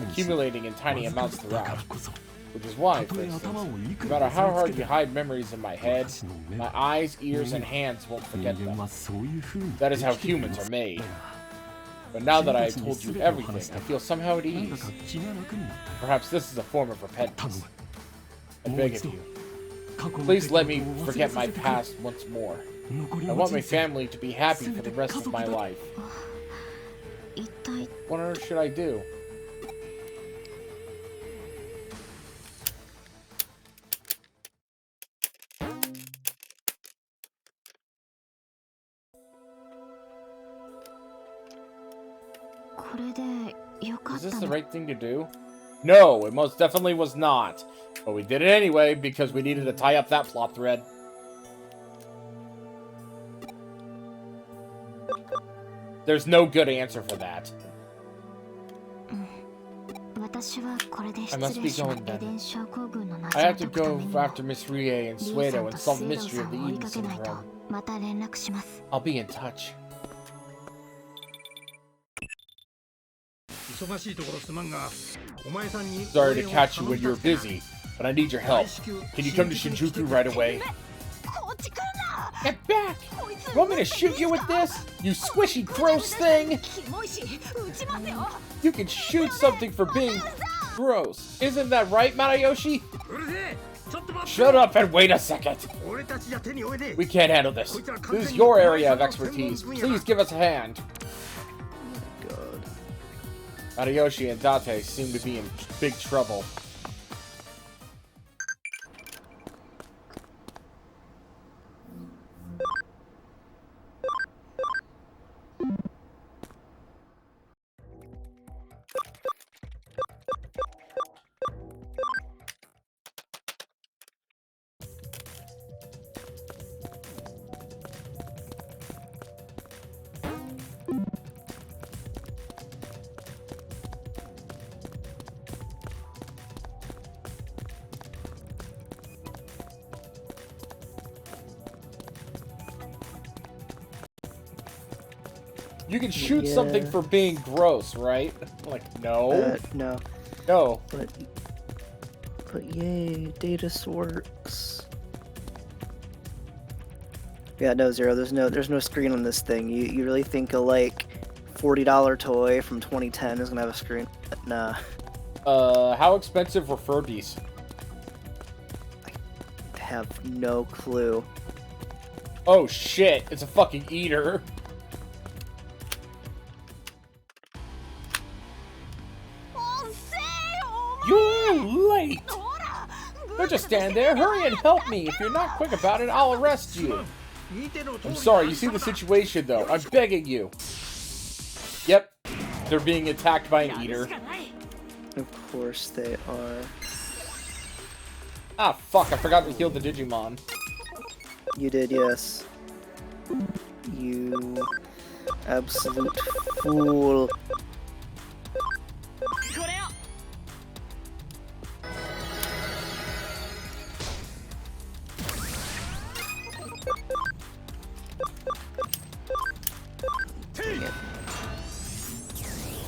accumulating in tiny amounts throughout. Which is why, for instance, no matter how hard you hide memories in my head, my eyes, ears, and hands won't forget them. That is how humans are made. But now that I have told you everything, I feel somehow at ease. Perhaps this is a form of repentance. I beg of you. Please let me forget my past once more. I want my family to be happy for the rest of my life. What on earth should I do? Is this the right thing to do? No, it most definitely was not. But we did it anyway because we needed to tie up that plot thread. There's no good answer for that. I must be going then. I have to go after Miss Rie and Suedo and solve the mystery of the Eden Syndrome. I'll be in touch. Sorry to catch you when you're busy, but I need your help. Can you come to Shinjuku right away? Get back! You want me to shoot you with this? You squishy, gross thing! You can shoot something for being gross. Isn't that right, Matayoshi? Shut up and wait a second. We can't handle this. This is your area of expertise. Please give us a hand. Oh my god. Matayoshi and Date seem to be in big trouble. You can shoot something for being gross, right? Like, no. No. No. But yay, Datus works. Yeah, no, Zero. There's no screen on this thing. You really think a like $40 toy from 2010 is gonna have a screen? Nah. How expensive were Furbies? I have no clue. Oh shit! It's a fucking eater. You're late! Don't just stand there. Hurry and help me. If you're not quick about it, I'll arrest you. I'm sorry, you see the situation, though. I'm begging you. Yep. They're being attacked by an eater. Of course they are. Ah, fuck. I forgot to heal the Digimon. You did, yes. You... Absolute fool. これを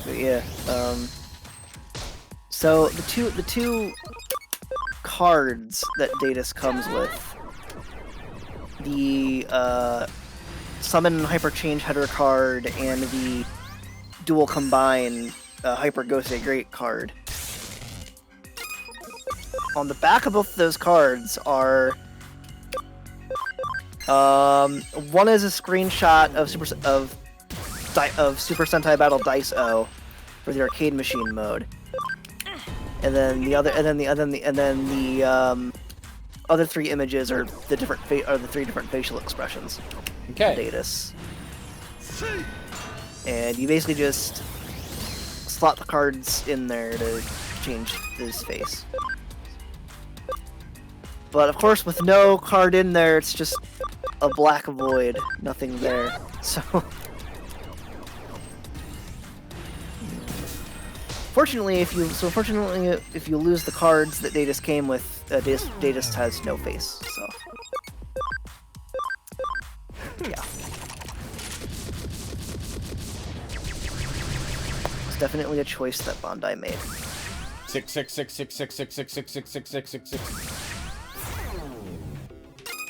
But yeah, so the two cards that Datus comes with, the Summon Hyper Change Header card and the Dual Combine Hyper Gosei Great card. On the back of both of those cards are one is a screenshot of Super Sentai Battle Dice O for the arcade machine mode, and then the other three images are the three different facial expressions. Okay. Datus. And you basically just slot the cards in there to change his face. But of course, with no card in there, it's just a black void, nothing there. So, fortunately, if you lose the cards that Datus came with, Datus has no face. So, yeah, it's definitely a choice that Bandai made. 6666666666666.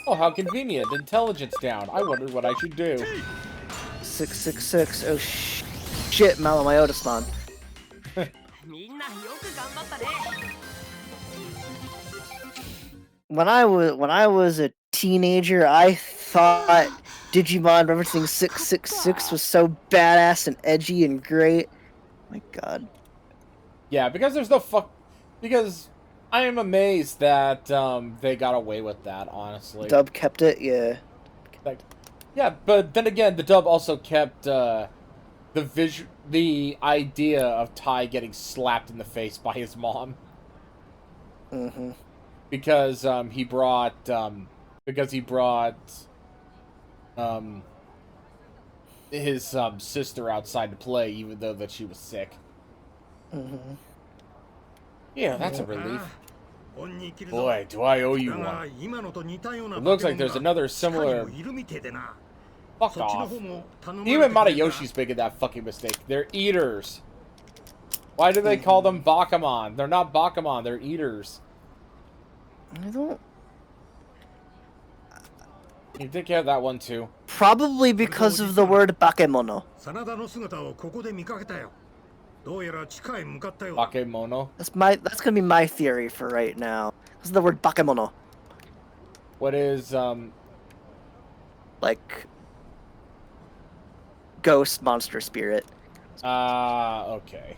Oh, how convenient! Intelligence down. I wondered what I should do. 666. Oh shit, Malamyoda spawn. みんなよく頑張ったね When I was a teenager, I thought Digimon referencing 666 was so badass and edgy and great. My god. Yeah, because there's no because I am amazed that they got away with that, honestly. Dub kept it, yeah. Like, yeah, but then again, the dub also kept the idea of Tai getting slapped in the face by his mom. Mm-hmm. Because he brought his sister outside to play, even though that she was sick. Mm-hmm. Yeah, that's a relief. Boy, do I owe you one. It looks like there's another similar... Fuck off. Even Matayoshi's making that fucking mistake. They're eaters. Why do they call them Bakamon? They're not Bakamon, they're eaters. I don't... You think you have that one too? Probably because of the word bakemono. Bakemono? That's gonna be my theory for right now. Because of the word bakemono. What is, like... ghost, monster, spirit. Okay.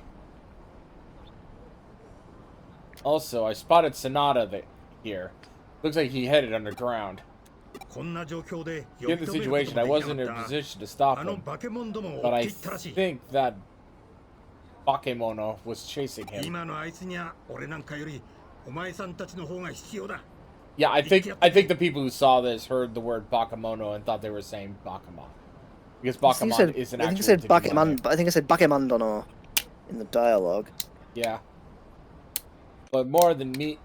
Also, I spotted Sonata here. Looks like he headed underground. In the situation, I wasn't in a position to stop him, but I think that Bakemono was chasing him. Yeah, I think the people who saw this heard the word Bakemono and thought they were saying Bakamon. Because Bakamon is an actual... I think I said Bakemondono in the dialogue. Yeah. But more than me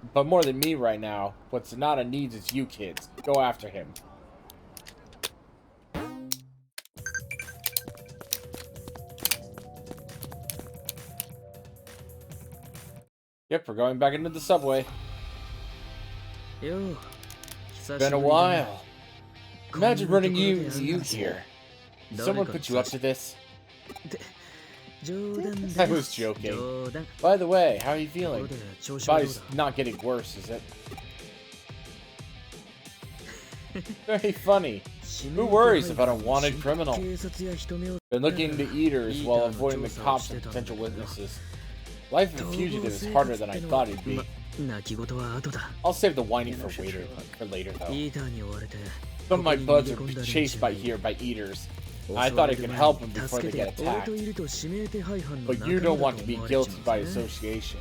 right now, what Sonata needs is you kids. Go after him. Yep, we're going back into the subway. Been a while. Imagine running into you here. Did someone put you up to this? I was joking. By the way, how are you feeling? Body's not getting worse, is it? Very funny. Who worries about a wanted criminal? Been looking into eaters while avoiding the cops and potential witnesses. Life of a fugitive is harder than I thought it'd be. I'll save the whining for later, though. Some of my buds are chased by eaters. I thought I could help them before they get attacked. But you don't want to be guilty by association.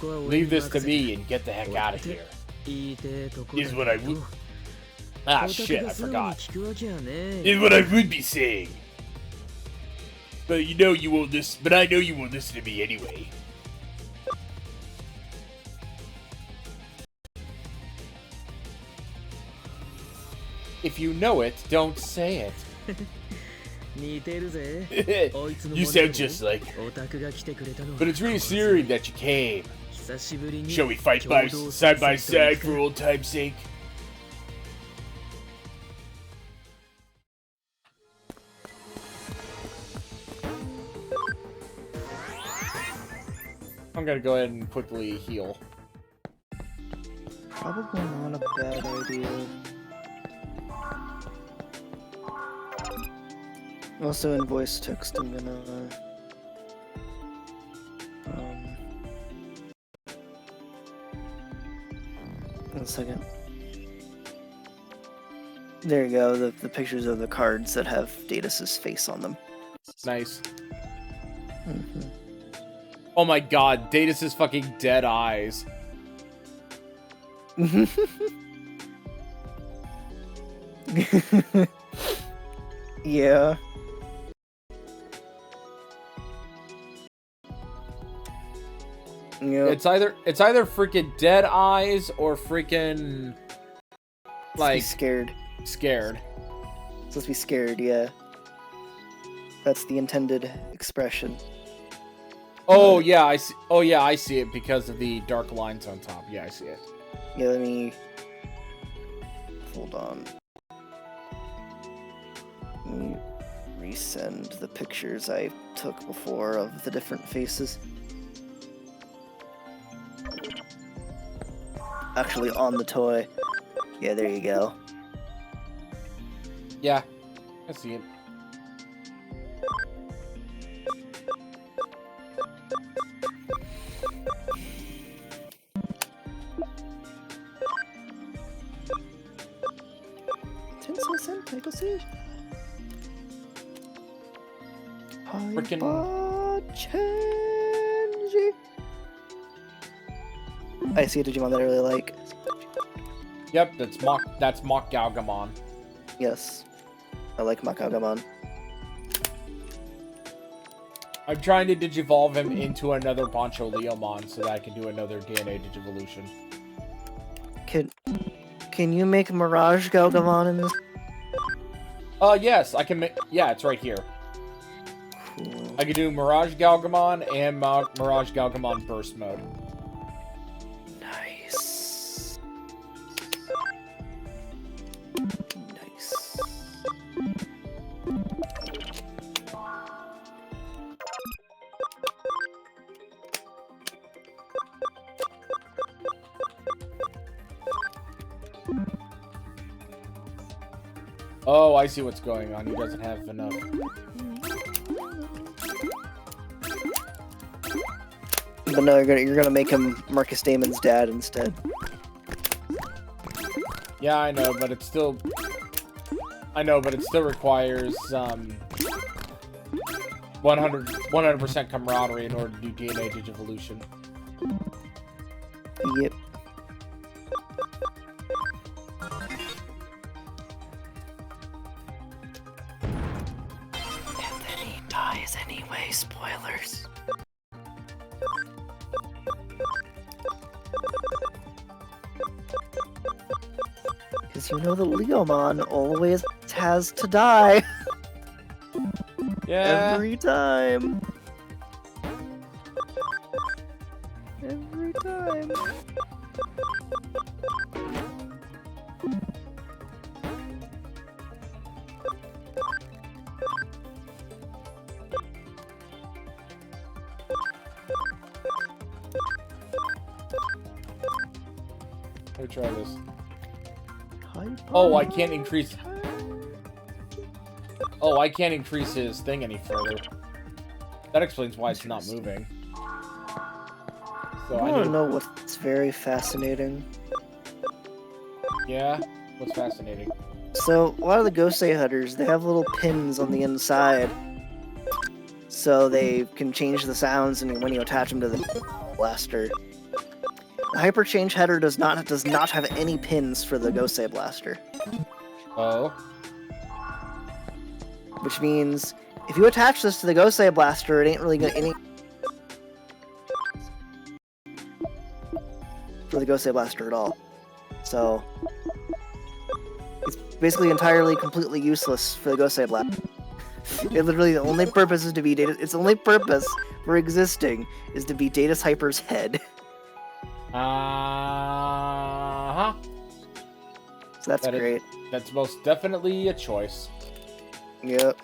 Leave this to me and get the heck out of here. Is what I would... Ah, shit, I forgot. Is what I would be saying. But you know you won't listen. But I know you won't listen to me anyway. If you know it, don't say it. 似てるぜ You sound just like her. オタクが来てくれたの But it's really serious that you came. 久しぶりに Shall we fight side by side for old time's sake? I'm gonna go ahead and quickly heal. Probably not a bad idea. Also in voice text, I'm gonna... 1 second. There you go, the pictures of the cards that have Datus's face on them. Nice. Mm-hmm. Oh my god, Datus's fucking dead eyes. Yeah. Yep. It's either freaking dead eyes or freaking like scared. Scared. It's supposed to be scared, yeah. That's the intended expression. Oh yeah, I see. Oh yeah, I see it because of the dark lines on top. Yeah, I see it. Yeah, let me... Hold on. Let me resend the pictures I took before of the different faces. Actually, on the toy. Yeah, there you go. Yeah, I see it. Frickin' I see a Digimon that I really like. Yep, that's Mock Galgamon. Yes. I like Makagamon. I'm trying to digivolve him into another Poncho Leomon so that I can do another DNA digivolution. Can you make Mirage Galgamon in this? Yes, I can make... Yeah, it's right here. Cool. I can do Mirage Galgamon and Mirage Galgamon Burst Mode. Nice. Nice. Oh, I see what's going on. He doesn't have enough. But no, you're gonna make him Marcus Damon's dad instead. Yeah, I know, but it still... I know, but it still requires, 100% camaraderie in order to do DNA Digivolution. Yep. And then he dies anyway, spoilers. Because you know that Leomon always has to die. Yeah. Every time. Every time. Let me try this. Oh, I can't increase... Oh, I can't increase his thing any further. That explains why it's not moving. So I don't know what's very fascinating. Yeah? What's fascinating? So, a lot of the Gosei Hunters, they have little pins on the inside. So they can change the sounds and when you attach them to the blaster. The Hyper Change header does not have any pins for the Gosei blaster. Oh. Which means if you attach this to the Gosei Blaster, it ain't really gonna for the Gosei Blaster at all. So it's basically entirely completely useless for the Gosei Blaster. It literally the only purpose is to be Data. Its only purpose for existing is to be Data's Hyper's head. Uh-huh. So that's great. That's most definitely a choice. Yep.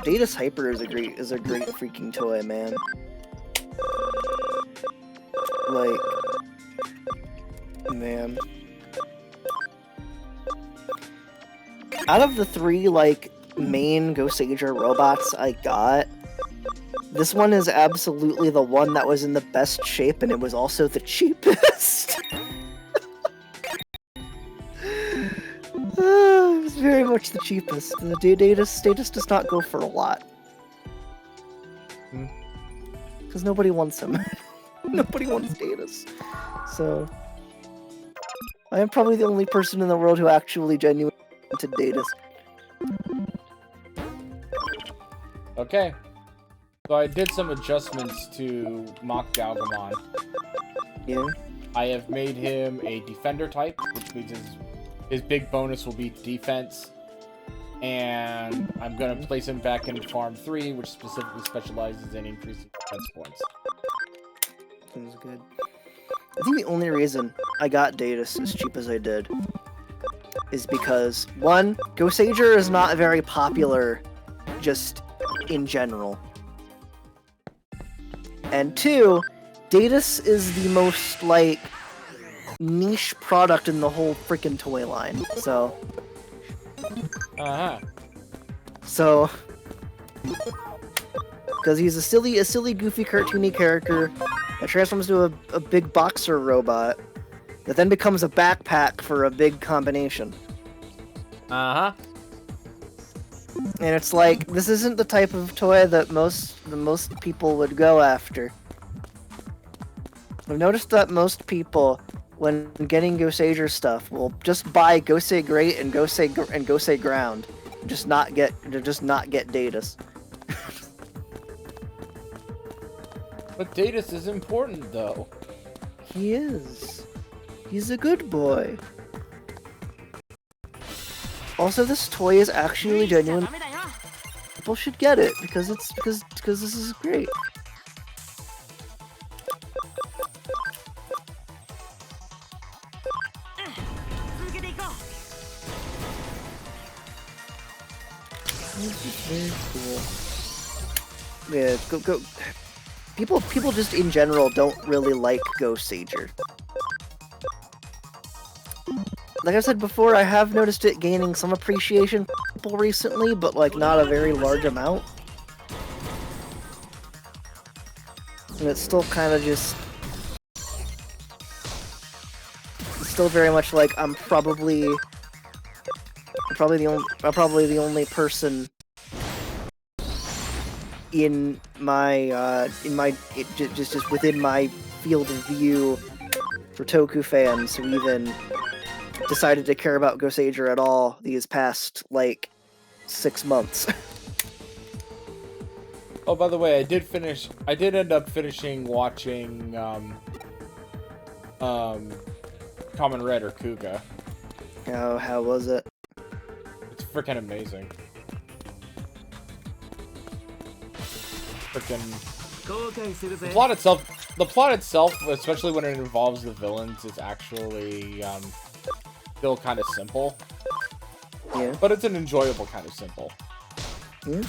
Data's Hyper is a great freaking toy, man. Like, man. Out of the 3 like main Goseiger robots I got, this one is absolutely the one that was in the best shape, and it was also the cheapest. It was very much the cheapest. The Datus does not go for a lot. Because nobody wants him. Nobody wants Datus. So, I am probably the only person in the world who actually genuinely wanted Datus. Okay. So I did some adjustments to Mach Galgamon. Yeah. I have made him a defender type, which means his big bonus will be defense. And I'm going to place him back in Farm 3, which specifically specializes in increasing defense points. Sounds good. I think the only reason I got Datus as cheap as I did is because, 1, Goseiger is not very popular just in general. And 2, Datus is the most, like, niche product in the whole freaking toy line. So... Uh-huh. So... Because he's a silly, goofy, cartoony character that transforms to a big boxer robot that then becomes a backpack for a big combination. Uh-huh. And it's like, this isn't the type of toy that most people would go after. I've noticed that most people, when getting Goseiger stuff, will just buy Gosei Great and Gosei Ground, and just not get Datus. But Datus is important, though. He is. He's a good boy. Also, this toy is actually genuine. People should get it because this is great. This is very cool. Yeah, go. People just in general don't really like Goseiger. Like I said before, I have noticed it gaining some appreciation from people recently, but like not a very large amount. And it's still kind of just... It's still very much like I'm probably the only person in my just within my field of view for Toku fans who even decided to care about Goseiger at all these past like 6 months. Oh, by the way, I did end up finishing watching Kamen Red or Kuga. How was it? It's freaking amazing. The plot itself, especially when it involves the villains, is actually still kind of simple. Yeah. But it's an enjoyable kind of simple. Yeah.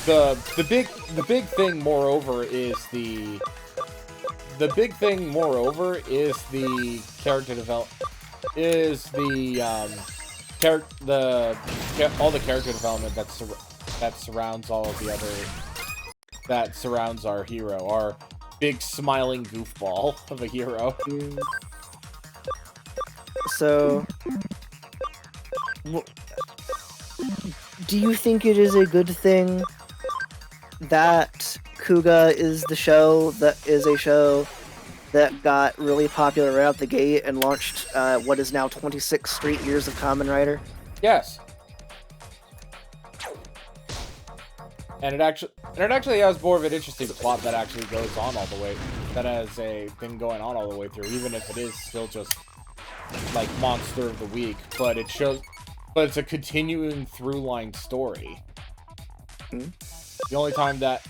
The big thing, moreover, is the character development. All the character development that surrounds all of the other. That surrounds our hero, our big smiling goofball of a hero. So, do you think it is a good thing that Kuga is a show that got really popular right out the gate and launched what is now 26 straight years of Kamen Rider? Yes. And it actually has more of an interesting plot that actually goes on all the way, that has a thing going on all the way through, even if it is still just like Monster of the Week, but it's a continuing through line story. The only time that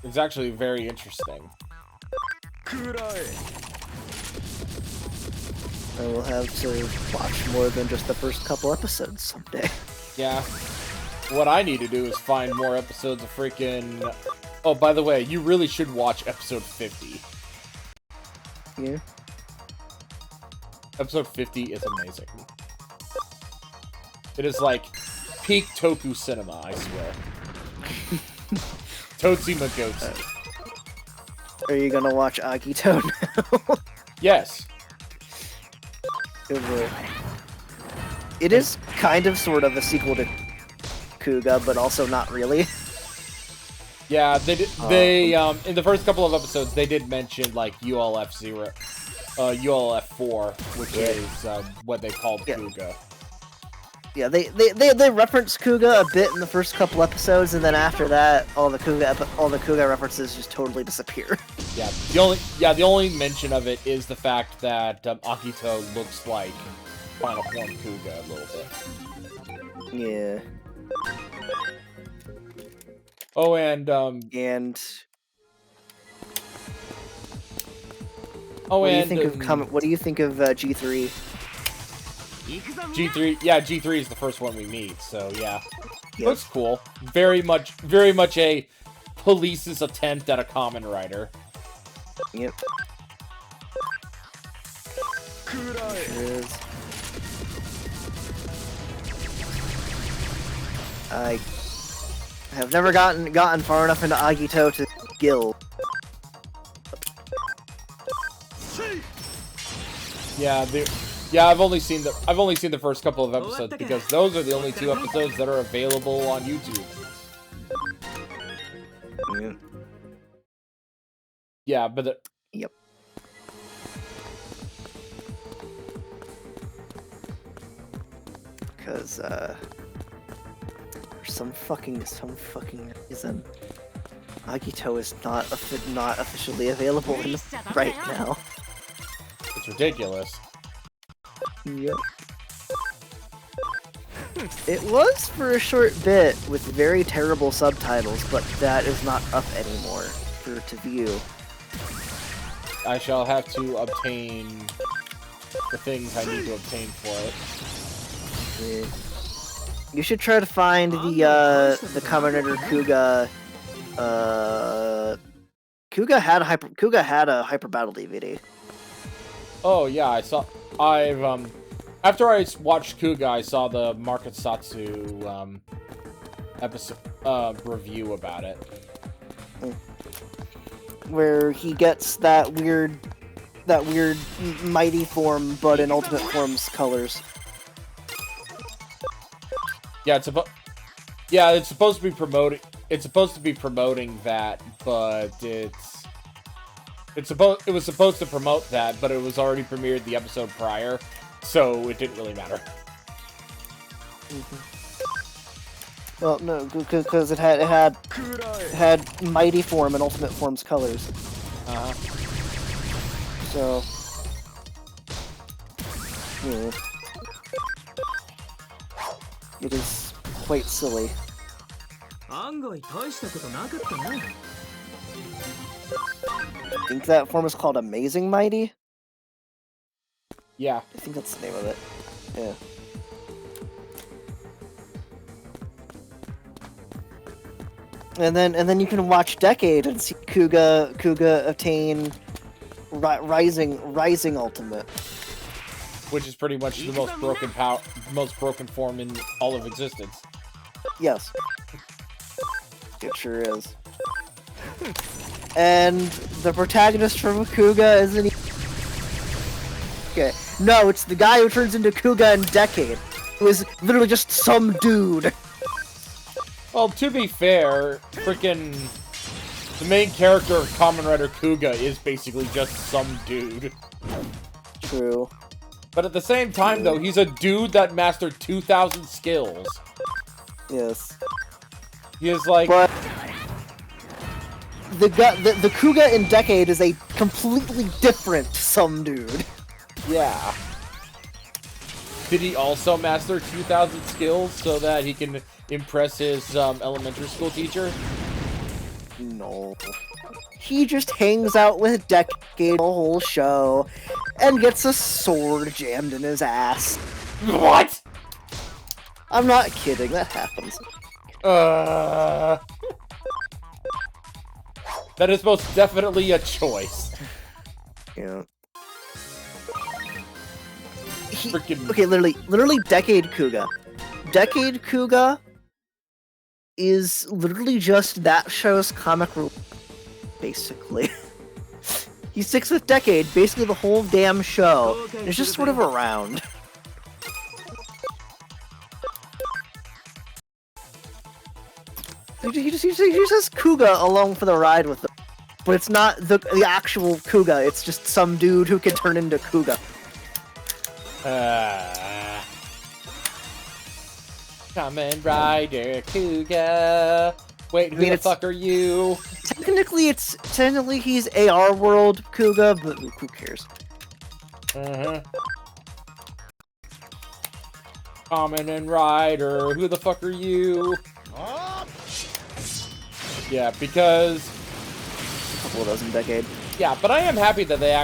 it's actually very interesting. I will have to watch more than just the first couple episodes someday. Yeah. What I need to do is find more episodes of freaking... Oh, by the way, you really should watch episode 50. Yeah. Episode 50 is amazing. It is like peak Toku cinema, I swear. Totsi Magotsi. Are you gonna watch Agito now? Yes. Good boy. It is kind of sort of a sequel to Kuga, but also not really. Yeah, in the first couple of episodes, they did mention, like, ULF4, which is what they called Kuga. Yeah, they reference Kuga a bit in the first couple episodes, and then after that, all the Kuga references just totally disappear. Yeah, the only mention of it is the fact that Akito looks like Final Form Kuga a little bit. Yeah. Oh, and what do you think of G3? G3, yeah, G3 is the first one we meet, so yeah. Yep. Looks cool. Very much a police's attempt at a Kamen Rider. Yep. Sure is. I have never gotten far enough into Agito to Gil. Yeah, I've only seen the first couple of episodes because those are the only 2 episodes that are available on YouTube. Yeah. Yeah, but yep. Because for some fucking reason, Agito is not officially available right now. It's ridiculous. Yep. It was for a short bit with very terrible subtitles, but that is not up anymore to view. I shall have to obtain the things I need to obtain for it. Yeah. You should try to find the Kamen Rider Kuga. Kuga had a Hyper Battle DVD. Oh yeah, after I watched Kuga, I saw the Marketsatsu episode review about it. Where he gets that weird mighty form, but in Ultimate Form's colors. Yeah, it's supposed to be promoting. It's supposed to be promoting that, but it was supposed to promote that, but it was already premiered the episode prior, so it didn't really matter. Well, no, because it had Mighty Form and Ultimate Form's colors. So, yeah. It is quite silly. I think that form is called Amazing Mighty? Yeah. I think that's the name of it. Yeah. And then you can watch Decade and see Kuga obtain Rising Ultimate. Which is pretty much the most broken form in all of existence. Yes. It sure is. And the protagonist from Kuga isn't Okay. No, it's the guy who turns into Kuga in Decade. Who is literally just some dude. Well, to be fair, freaking the main character of Kamen Rider Kuga is basically just some dude. True. But at the same time, though, he's a dude that mastered 2,000 skills. Yes. He is like... But the Kuga in Decade is a completely different some dude. Yeah. Did he also master 2,000 skills so that he can impress his elementary school teacher? No. He just hangs out with Decade the whole show and gets a sword jammed in his ass. What? I'm not kidding, that happens. That is most definitely a choice. Yeah. Freaking... Okay, literally Decade Kuga. Decade Kuga is literally just that show's comic relief, basically. He sticks with Decade basically the whole damn show. It's just sort of around. He just has Kuga along for the ride with him. But it's not the actual Kuga, it's just some dude who can turn into Kuga. Kamen Rider Kuga. Wait, who the fuck are you? Technically he's AR World Kuga, but who cares? Kamen Rider, who the fuck are you? Yeah, because... Couple dozen Decade. Yeah, but I am happy that they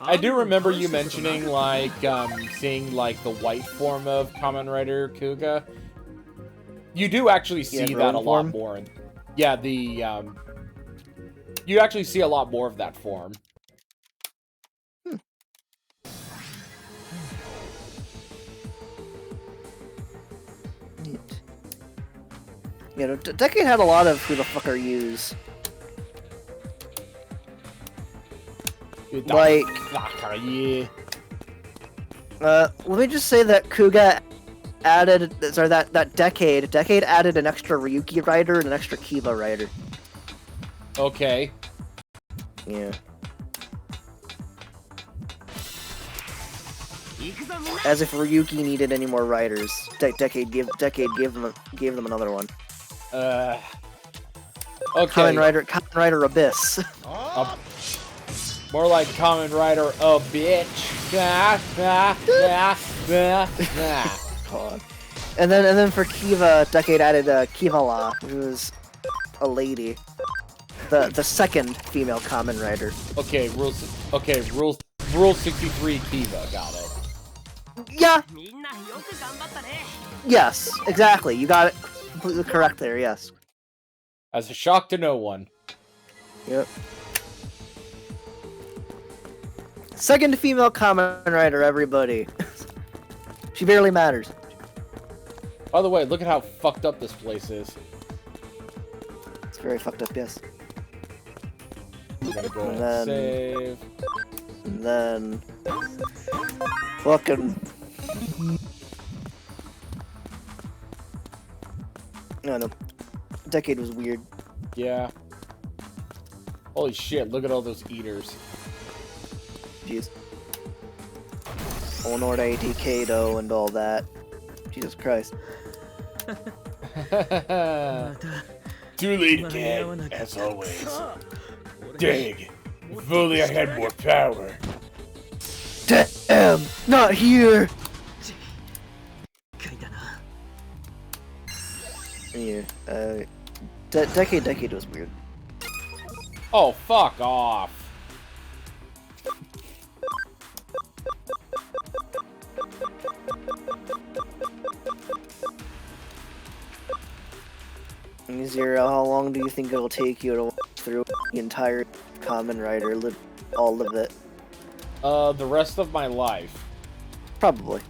I do remember you mentioning, like, seeing, like, the white form of Kamen Rider Kuga. You do actually see that a lot more. Yeah, you actually see a lot more of that form. Neat. You know, Decade had a lot of who the fuck are yous. Like, let me just say that Kuga added, sorry, that Decade added an extra Ryuki rider and an extra Kiba rider. Okay. Yeah. As if Ryuki needed any more riders, Decade gave them another one. Okay. Kamen Rider Abyss. More like Kamen Rider a bitch. God. And then for Kiva, Decade added Kivala, which was a lady. The second female Kamen Rider. Okay, rule 63 Kiva, got it. Yeah. Yes, exactly. You got it completely correct there, yes. As a shock to no one. Yep. Second female Kamen Rider, everybody. She barely matters. By the way, look at how fucked up this place is. It's very fucked up, yes. I'm gonna go and save. And then... Fucking... No. Decade was weird. Yeah. Holy shit, look at all those eaters. Jeez. Honor ATK and all that. Jesus Christ. Too late again, as always. Dang, if only I had more power. Damn, not here! Yeah, Decade was weird. Oh, fuck off. Zero, how long do you think it'll take you to walk through the entire Kamen Rider, all of it? The rest of my life. Probably.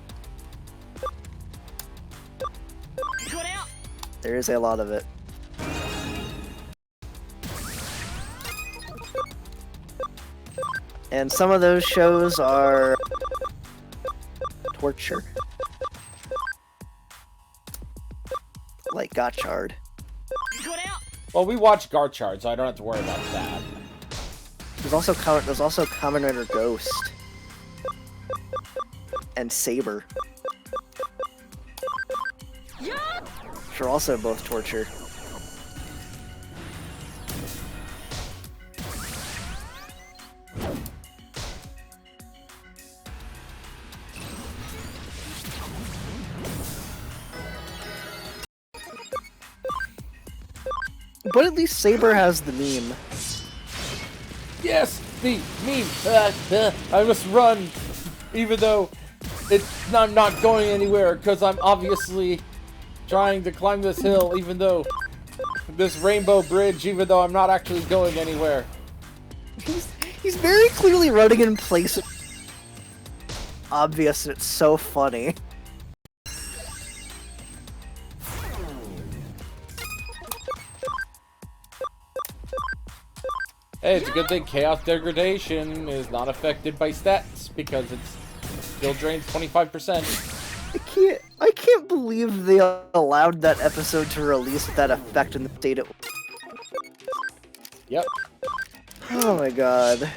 There is a lot of it. And some of those shows are torture. Like Gotchard. Well, we watch Garchard, so I don't have to worry about that. There's also Kamen Rider Ghost. And Saber. Which are also both torture. But at least Saber has the meme. Yes, the meme. I must run, even though I'm not going anywhere because I'm obviously trying to climb this hill, even though this rainbow bridge, even though I'm not actually going anywhere. He's very clearly running in place. Obvious, and it's so funny. Hey, it's a good thing Chaos Degradation is not affected by stats because it still drains 25%. I can't believe they allowed that episode to release with that effect in the state it. Yep. Oh my god.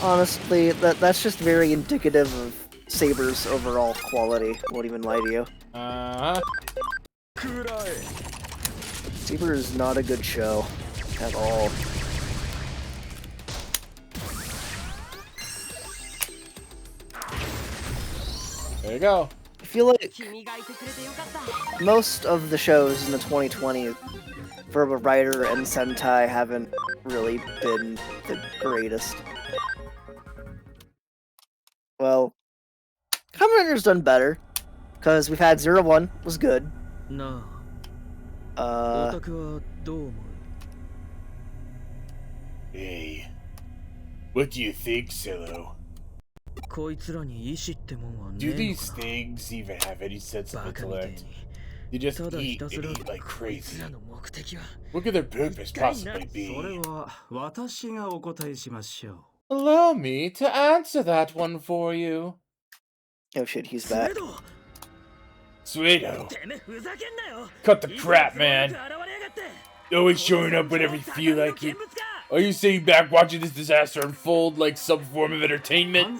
Honestly, that's just very indicative of Saber's overall quality. Won't even lie to you. Uh-huh. Saber is not a good show at all. There you go. I feel like most of the shows in the 2020s for a writer and Sentai haven't really been the greatest. Well, Kamen Rider's done better, because we've had 01 was good. No. Hey, what do you think, Silo? Do these things even have any sense of intellect? They just eat and eat like crazy. What could their purpose possibly be? Allow me to answer that one for you. Oh shit, he's back. Suedo. Cut the crap, man. Always showing up whenever you feel like it. Are you sitting back watching this disaster unfold like some form of entertainment?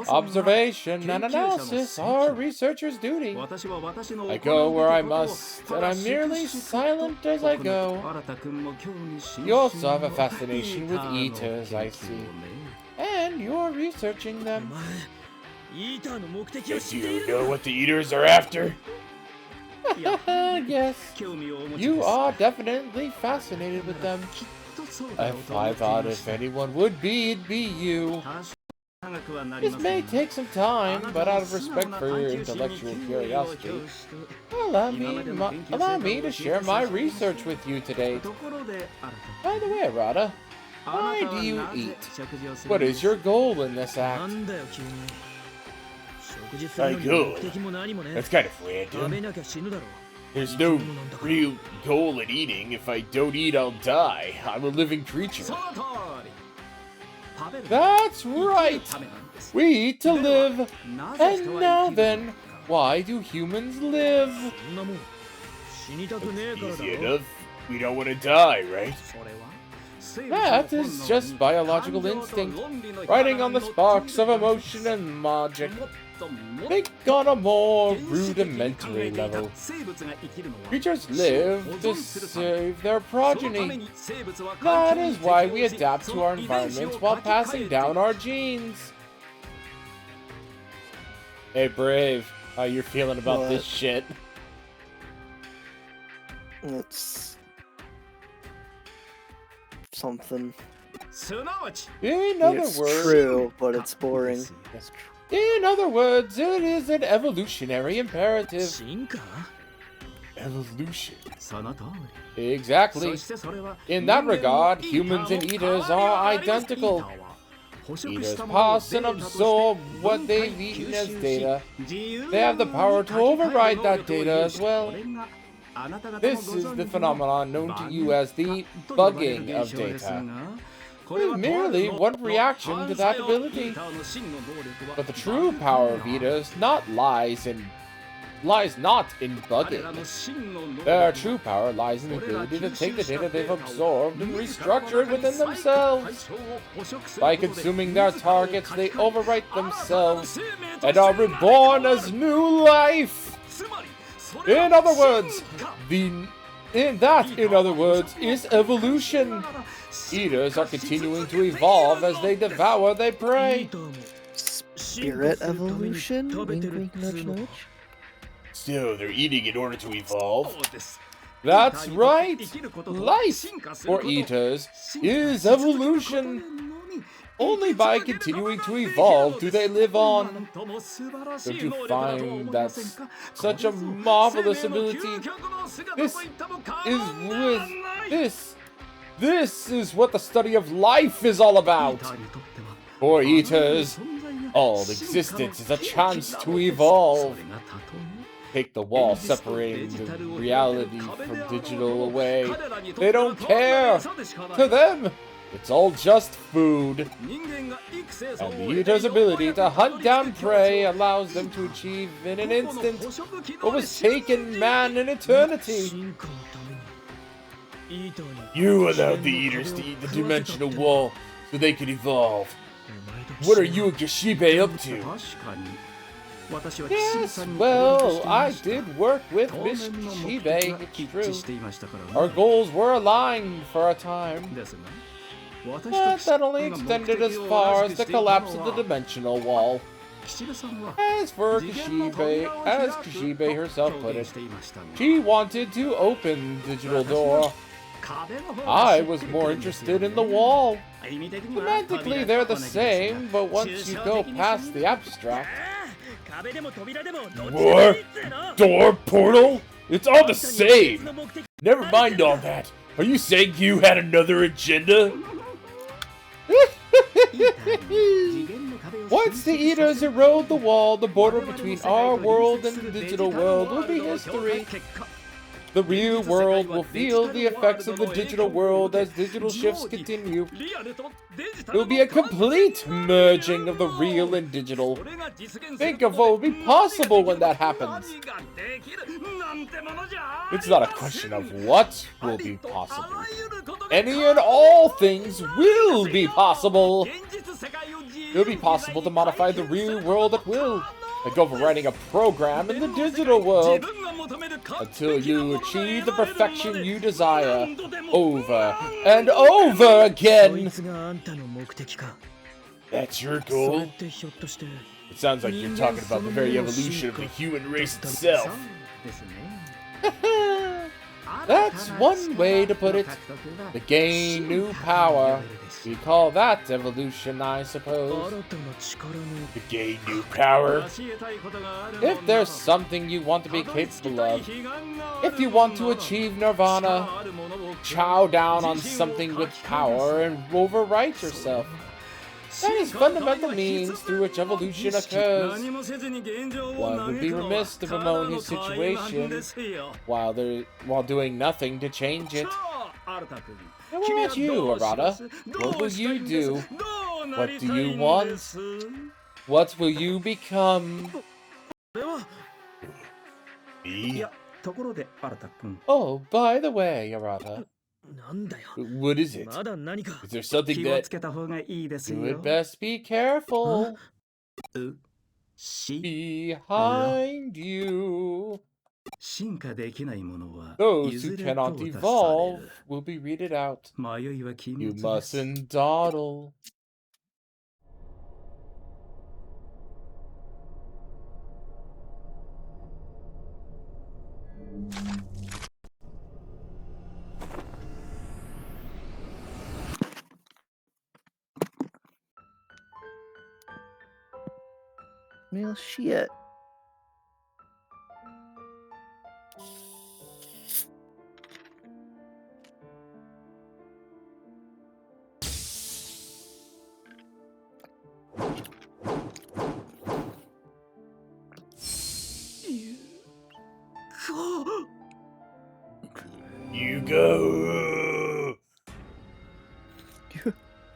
Observation and analysis are a researcher's duty. I go where I must, and I'm merely silent as I go. You also have a fascination with eaters, I see. And you're researching them. Yes, you know what the eaters are after? Yes, you are definitely fascinated with them. If I thought if anyone would be, it'd be you. This may take some time, but out of respect for your intellectual curiosity, allow me to share my research with you today. By the way, Arata, why do you eat? What is your goal in this act? My goal? That's kind of random. There's no real goal in eating. If I don't eat, I'll die. I'm a living creature. That's right! We eat to live. And now then, why do humans live? It's easy enough. We don't want to die, right? That is just biological instinct, riding on the sparks of emotion and logic. Think on a more rudimentary level. Creatures live to save their progeny. That is why we adapt to our environments while passing down our genes. Hey, Brave, how you feeling about this shit? It's something. In other words, true, but it's boring. That's true. In other words, it is an evolutionary imperative. Evolution. Exactly. In that regard, humans and eaters are identical. Eaters pass and absorb what they've eaten as data. They have the power to override that data as well. This is the phenomenon known to you as the bugging of data. It is merely one reaction to that ability. But the true power of Ida lies not in bugging. Their true power lies in the ability to take the data they've absorbed and restructure it within themselves. By consuming their targets, they overwrite themselves and are reborn as new life. In other words, in other words, is evolution. Eaters are continuing to evolve as they devour their prey. Spirit evolution? Wink, wink, nudge, nudge. So they're eating in order to evolve? That's right! Life for eaters is evolution. Only by continuing to evolve do they live on. Don't you find that's such a marvelous ability? This is what the study of life is all about. For eaters, all existence is a chance to evolve. Take the wall separating the reality from digital away. They don't care. To them, it's all just food. And the eater's ability to hunt down prey allows them to achieve in an instant what was taken man in eternity. You allowed the eaters to eat the dimensional wall so they could evolve. What are you and Kishibe up to? Yes, well, I did work with Miss Kishibe, it's true. Our goals were aligned for a time. But that only extended as far as the collapse of the dimensional wall. As for Kishibe, as Kishibe herself put it, she wanted to open the digital door. I was more interested in the wall. Semantically, they're the same, but once you go past the abstract... What? Door? Portal? It's all the same! Never mind all that. Are you saying you had another agenda? Once the eaters erode the wall, the border between our world and the digital world will be history. The real world will feel the effects of the digital world as digital shifts continue. It will be a complete merging of the real and digital. Think of what will be possible when that happens. It's not a question of what will be possible. Any and all things will be possible. It will be possible to modify the real world at will, like overwriting a program in the digital world, until you achieve the perfection you desire, over and over again. That's your goal? It sounds like you're talking about the very evolution of the human race itself. That's one way to put it. To gain new power. We call that evolution, I suppose. To gain new power. If there's something you want to be capable of, if you want to achieve nirvana, chow down on something with power and overwrite yourself. That is fundamental means through which evolution occurs. One would be remiss to bemoan his situation while doing nothing to change it. And what about you, Arata? What will you do? What do you want? What will you become? Me? Oh, by the way, Arata. What is it? Is there something that you would best be careful? Behind you. Those who cannot evolve will be weeded out. You mustn't dawdle. Well, shit. Go.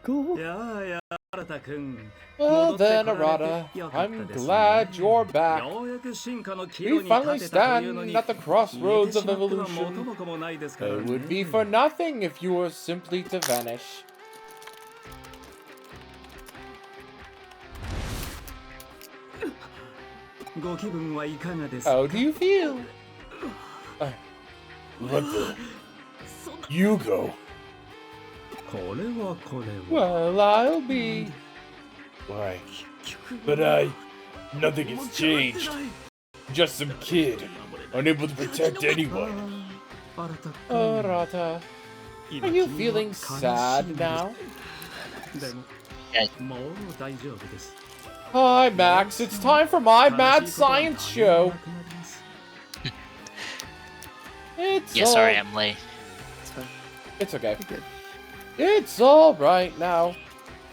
Go. やあやあ、新田くん。 Well then, Arata, I'm glad you're back. ようやく進化の岐 We 路に finally 立てたというのに stand at the crossroads of 消えてしまっては元 evolution. も子もないですから It ね would be for nothing if you were simply to vanish. ご気分はいかがですか How do you feel? What the? You go. これはこれは Well, I'll be. Why? But nothing has changed. Just some kid, unable to protect anyone. 新田くん Arata, are you feeling sad now? でももう大丈夫です Hi, Max. It's time for my mad science show. It's Yeah, sorry, I'm late. It's fine. It's okay. You're good. It's all right now.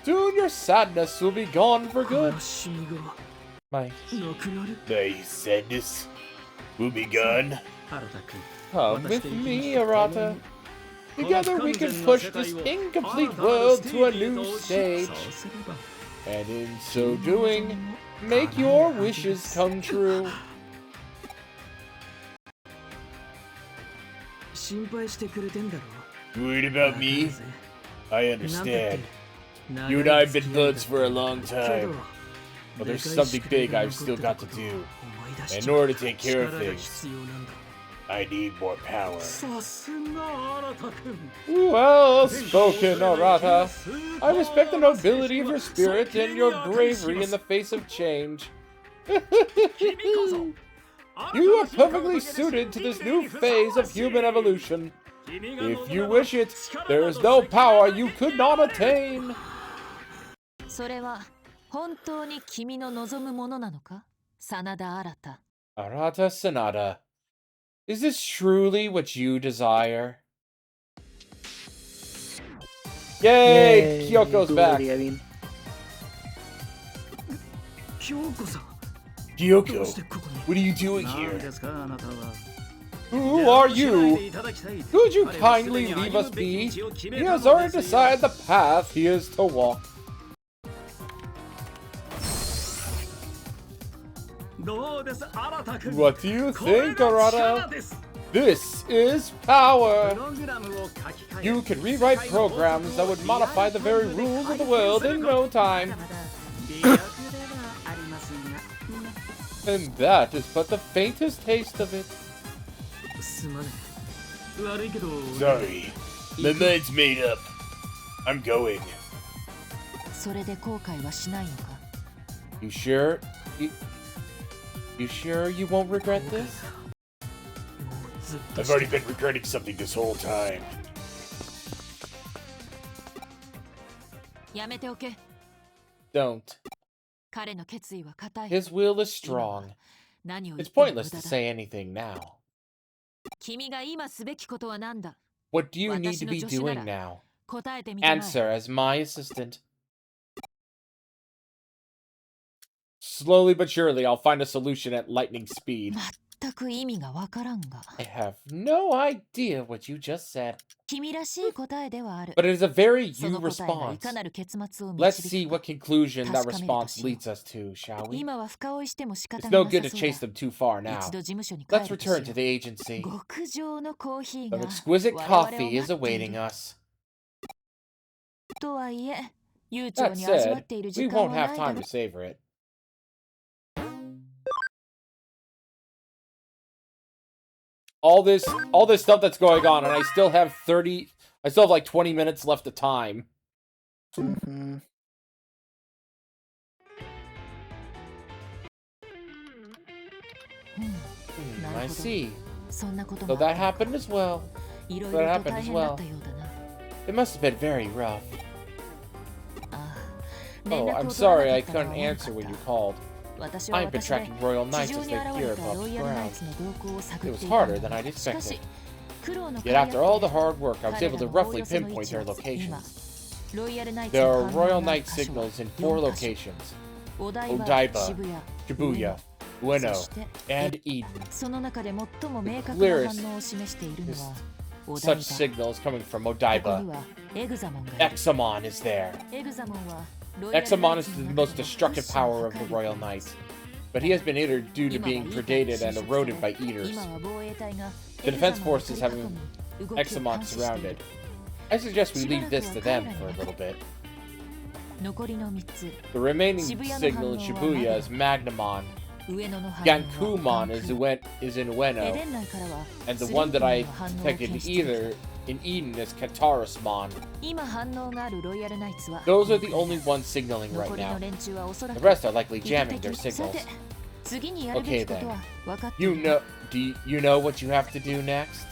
Soon your sadness will be gone for good. 悲しみが My なくなる sadness will be gone. 新田くん Come with me, Arata. Together we can push this incomplete world to a new stage. そうすれば And in so doing, make your wishes come true. 心配してくれてんだろ Worried about me? I なんだって understand. You and I have been buds for a long け time. ど But there's something big I've still got to do. 思い出し In ちゃう order to take care of 力が things, 必要なんだ I need more power. さすが新田くん Well spoken, Arata. I respect the nobility of your spirit and your bravery in the face of change. You are perfectly suited to this new phase of human evolution. If you wish it, there is no power you could not attain. それは本当に君の望むものなのか、真田新。Arata Sanada, is this truly what you desire? Yay! Kyoko's back. Ability, I mean. 京子さん Kyoko, どうしてここに what are you doing 何 here? ですかあなたは Who are you? Could you kindly leave us be? He has already decided the path he is to walk. どうです新田くん What do you これ think, が力 Arata? です This is プ power. ログラムを書き換え You can rewrite programs that would modify the very rules of the world in no time. 美薬ではありますが And that is but the faintest taste of it. すまねえ悪いけど Sorry. My mind's made up. I'm going. それで後悔はしないのか。 You sure? You sure you won't regret this? もうずっと I've already been regretting something this whole time. やめておけ。 Don't. 彼の決意は固い。 His will is strong. 何を言 It's っても無 pointless 駄 to だ。 say anything now. 君が今すべきことは何だ。 What do you need to be doing now? 答えてみたまえ。 Answer as my assistant. Slowly but surely, I'll find a solution at lightning speed. 全く意味がわからんが。 I have no idea what you just said, 君らしい答えではある。 but it is a very そ you の答えがい response. かなる結末を Let's 導 see く what か。 conclusion that 確かめると response しよう。 leads us to, shall we? 今は深追いしても仕方 It's が no な good さ to そう chase だ。 them too far now. 一度事務所に帰 Let's るとし return よ to う。 the agency. 極上のコーヒーが Some exquisite 我々を coffee is 待ってい awaiting る。 us. とはいえ、悠長 That に味わっ said, ている we 時間 won't はな have いだ time ろ to。savor it. All this stuff that's going on, and I still have like 20 minutes left of time. Mm-hmm. I see. そんなこと So もあ that ったのか。 happened as well. いろいろと that happened 大 as 変だ well. ったようだな。 It must have been very rough. ああ、連 Oh, 絡 I'm を取ら sorry な I かったの couldn't は悪 answer か when っ you た。 called. 私は I've been 私で tracking Royal 地 Knights 上 as に they 現 peer れた above ロイ the ヤルナイ ground. ツの動向を探 It って was いた harder ん than だ。 I'd しかし expected. 苦労の Yet 甲斐 after all the あって hard work, I was 彼 able ら to のおお roughly よその位 pinpoint 置 their を今 locations. ロイヤルナイツ There の are 反応 Royal が Knight 箇所 signals in 4 4カ所。 locations. お台場、 Odaiba, 渋谷、 Shibuya, そ Ueno, して and Eden. その中で最も明確 The な反応を示しているのは such signals coming from Odaiba. Examon is there. Examon is the most destructive power of the Royal Knights, but he has been injured due to being predated and eroded by eaters. The defense forces have Examon surrounded. I suggest we leave this to them for a little bit. The remaining signal in Shibuya is Magnamon. Gankumon is in Ueno, and the one that I detected in Eden is Katarusmon. Those are the only ones signaling right now. The rest are likely jamming their signals. Okay then. You know what you have to do next?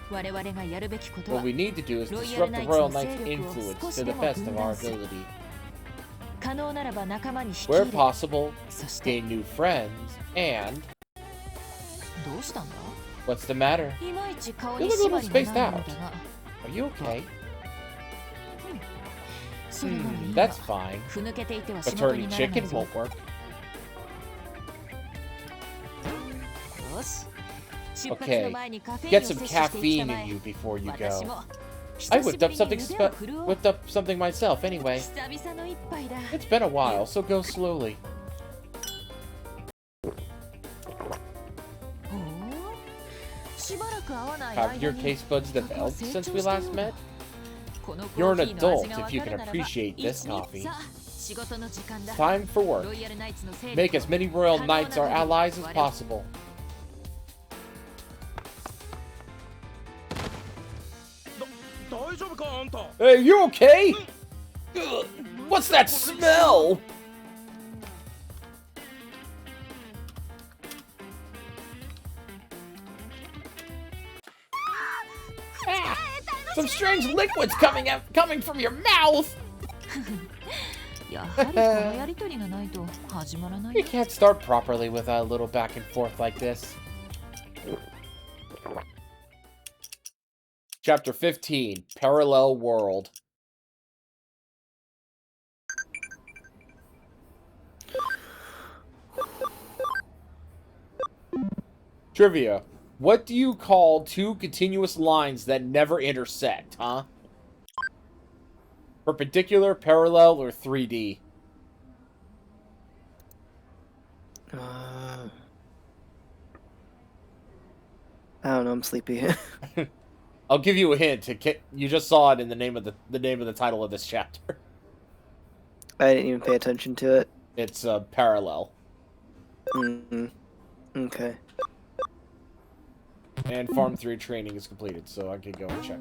What we need to do is disrupt the Royal Knight's influence to the best of our ability. Where possible, gain new friends, and... What's the matter? You look a little spaced out. Are you okay? That's fine. But turning chicken won't work. Okay, get some caffeine in you before you go. I whipped up something myself anyway. It's been a while, so go slowly. Have your taste buds developed since we last met? You're an adult if you can appreciate this coffee. Time for work. Make as many Royal Knights our allies as possible. Hey, you okay? Ugh, what's that smell? Ah, some strange liquids coming from your mouth. You can't start properly without a little back and forth like this. Chapter 15, Parallel World. Trivia. What do you call two continuous lines that never intersect, huh? Perpendicular, parallel, or 3D? I don't know, I'm sleepy. I'll give you a hint. You just saw it in the name of the title of this chapter. I didn't even pay attention to it. It's parallel. Okay. And Farm 3 training is completed, so I can go and check.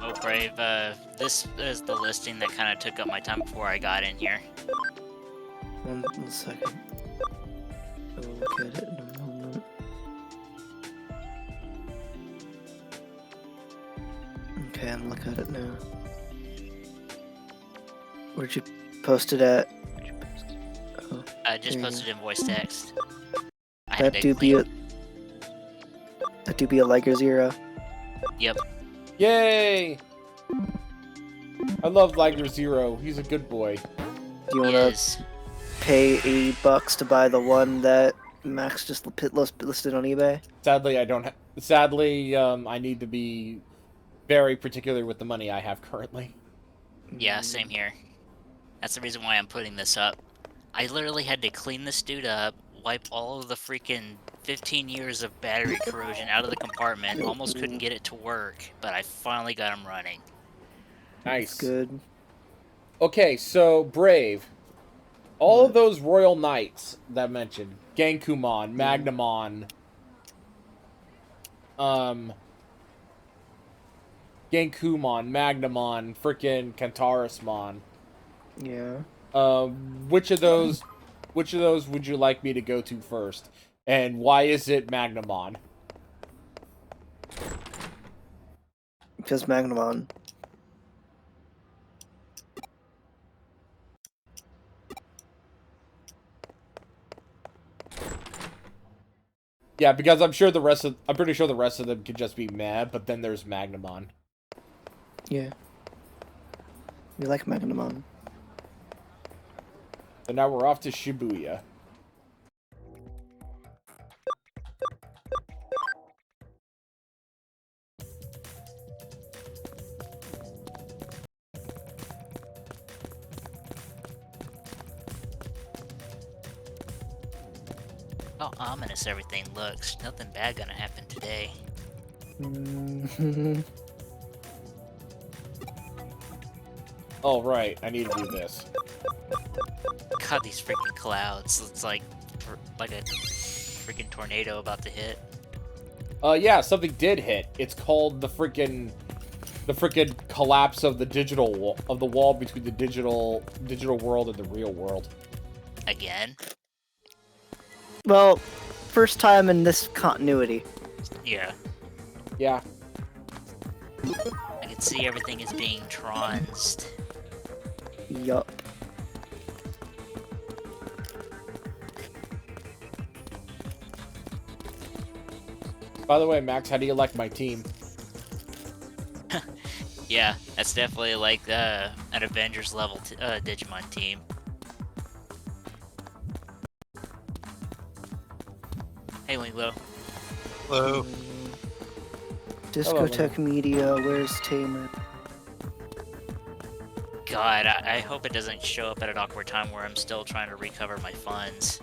Oh, Brave, this is the listing that kind of took up my time before I got in here. One second. I'll look at it in a moment. Okay, I'm looking at it now. Where'd you post it at? Oh, I just posted in voice text. that do be a Liger Zero. Yep. Yay! I love Liger Zero. He's a good boy. Do you wanna pay $80 to buy the one that Max just listed on eBay? Sadly, I don't. Sadly, I need to be very particular with the money I have currently. Yeah, same here. That's the reason why I'm putting this up. I literally had to clean this dude up, wipe all of the freaking 15 years of battery corrosion out of the compartment. Almost couldn't get it to work, but I finally got him running. Nice. That's good. Okay, so Brave. All of those Royal Knights that I mentioned, Gankumon, Magnamon, Gankumon, Magnamon, frickin' Kantarusmon. Yeah. Which of those would you like me to go to first? And why is it Magnamon? Because Magnamon. Yeah, because I'm pretty sure the rest of them could just be mad, but then there's Magnamon. Yeah. We like Magnamon. So now we're off to Shibuya. How ominous everything looks. Nothing bad gonna happen today. Oh, right. I need to do this. God, these freaking clouds. It's like a freaking tornado about to hit. Yeah, something did hit. It's called the freaking collapse of the digital wall, of the wall between the digital world and the real world. Again? Well, first time in this continuity. Yeah. Yeah. I can see everything is being transed. Yup. By the way, Max, how do you like my team? Yeah, that's definitely like an Avengers level Digimon team. Hey, Winglow. Hello. Discotheque Media, where's Tamer? God, I hope it doesn't show up at an awkward time where I'm still trying to recover my funds.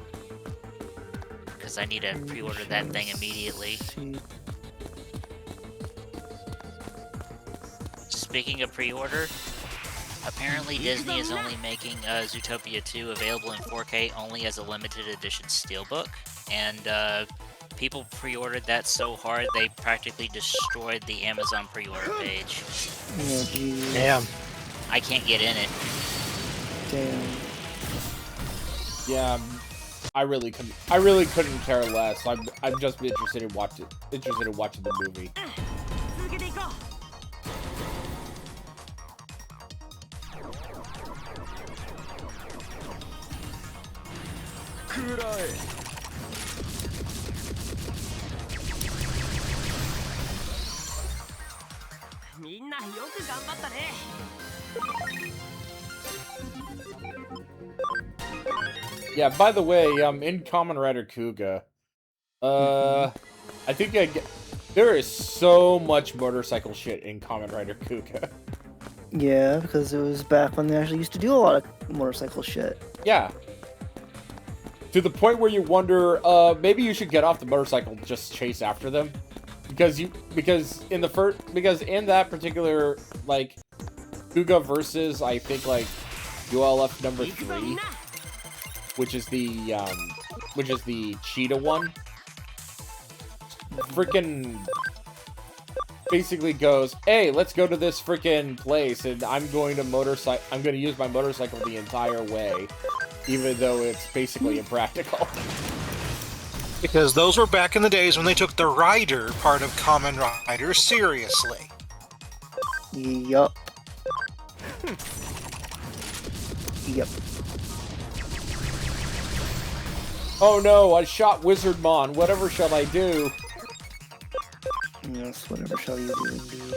Because I need to pre-order that thing immediately. Speaking of pre-order, apparently Disney is only making Zootopia 2 available in 4K only as a limited edition steelbook, and people pre-ordered that so hard they practically destroyed the Amazon pre-order page. Oh, geez. Damn. I can't get in it. Damn. Yeah, I really couldn't care less. I'm just interested in watching the movie. Yeah, by the way, in Kamen Rider Kuga, I think there is so much motorcycle shit in Kamen Rider Kuga. Yeah, because it was back when they actually used to do a lot of motorcycle shit. Yeah. To the point where you wonder, maybe you should get off the motorcycle and just chase after them. Because in that particular, like, Kuga versus, I think, like, ULF number 3, which is the cheetah one, freaking basically goes, hey, let's go to this freaking place, and I'm going to use my motorcycle the entire way, even though it's basically impractical. Because those were back in the days when they took the rider part of Kamen Rider seriously. Yup. Yep. Oh no, I shot Wizardmon. Whatever shall I do? Yes, whatever shall you do indeed.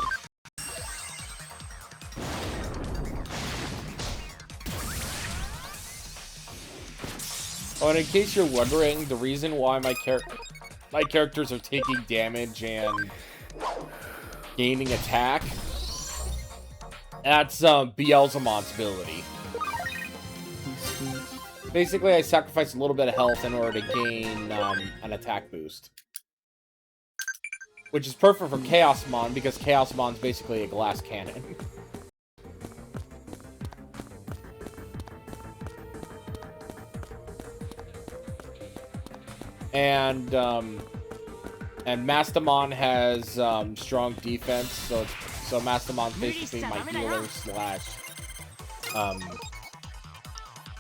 Oh, and in case you're wondering, the reason why my characters are taking damage and gaining attack, that's Beelzemon's ability. Basically, I sacrifice a little bit of health in order to gain an attack boost. Which is perfect for Chaosmon, because Chaosmon's basically a glass cannon. And Mastamon has strong defense, so Mastamon's basically my healer slash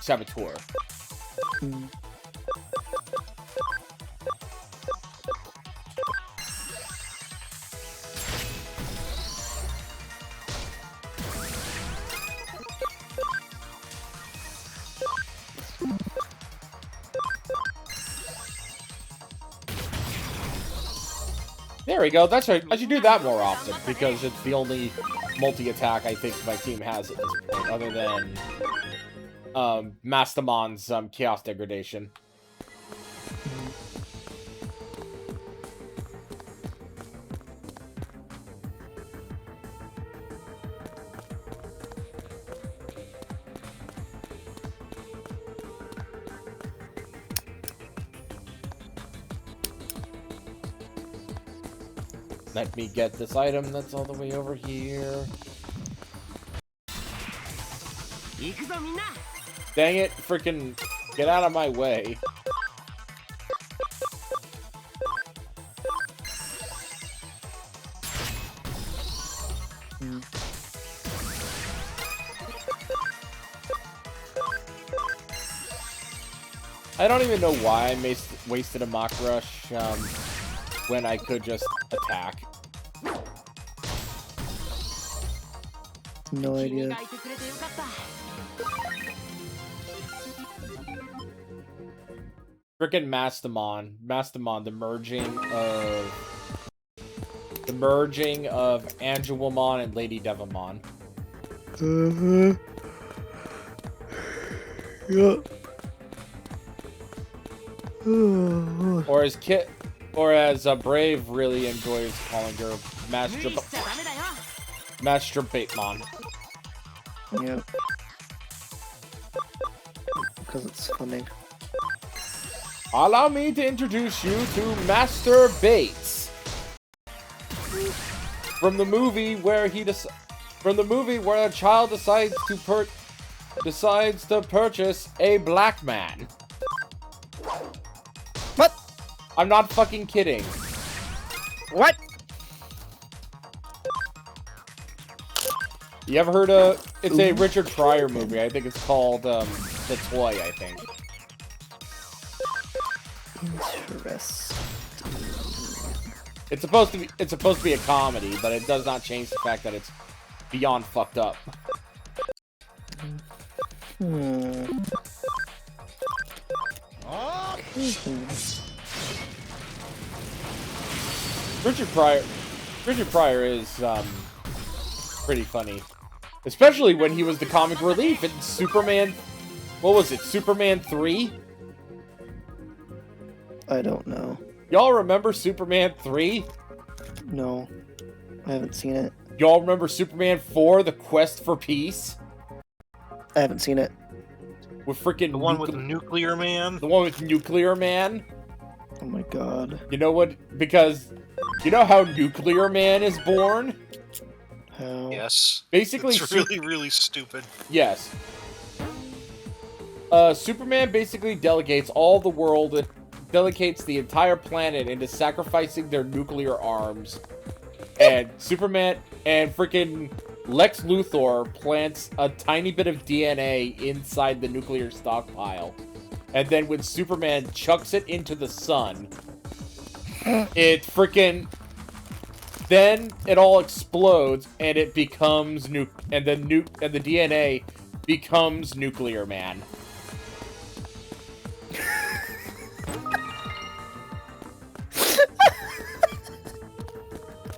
saboteur. There we go. That's right. I should do that more often, because it's the only multi-attack I think my team has at this point, other than Mastamon's Chaos Degradation. Let me get this item that's all the way over here. Dang it, freaking get out of my way. I don't even know why I wasted a Mach Rush when I could just attack. No idea. Frickin' Mastamon, the merging of Angelwomon and Lady Devamon. Yeah. Or as Brave really enjoys calling her Masturbatemon. Yeah. Because it's funny. Allow me to introduce you to Master Bates. From the movie where a child decides to purchase a black man. What? I'm not fucking kidding. What? You ever heard of... It's a Richard Pryor movie. I think it's called, The Toy, I think. Interesting. It's supposed to be a comedy, but it does not change the fact that it's beyond fucked up. Richard Pryor is pretty funny, especially when he was the comic relief in Superman. What was it? Superman 3? I don't know. Y'all remember Superman 3? No, I haven't seen it. Y'all remember Superman 4, The Quest for Peace? I haven't seen it. With freaking The one with the Nuclear Man? The one with Nuclear Man? Oh my god. You know what? Because you know how Nuclear Man is born? How? Yes. Basically, it's really, really stupid. Yes. Superman basically delegates the entire planet into sacrificing their nuclear arms. And Superman and freaking Lex Luthor plants a tiny bit of DNA inside the nuclear stockpile. And then when Superman chucks it into the sun, it freaking... Then it all explodes and it becomes and the DNA becomes Nuclear Man.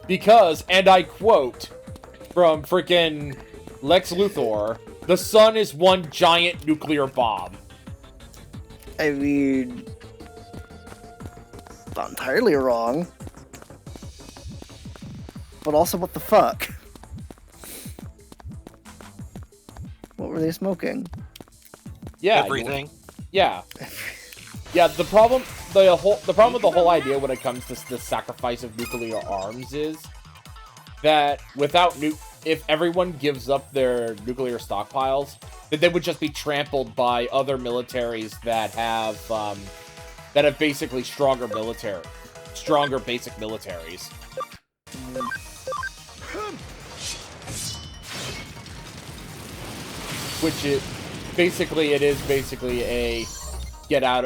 Because, and I quote from freaking Lex Luthor, the sun is one giant nuclear bomb. I mean, not entirely wrong. But also, what the fuck? What were they smoking? Yeah, everything. Yeah. Yeah, the problem with the whole idea when it comes to the sacrifice of nuclear arms is that if everyone gives up their nuclear stockpiles, then they would just be trampled by other militaries that have basically stronger basic militaries. Which it is basically a get out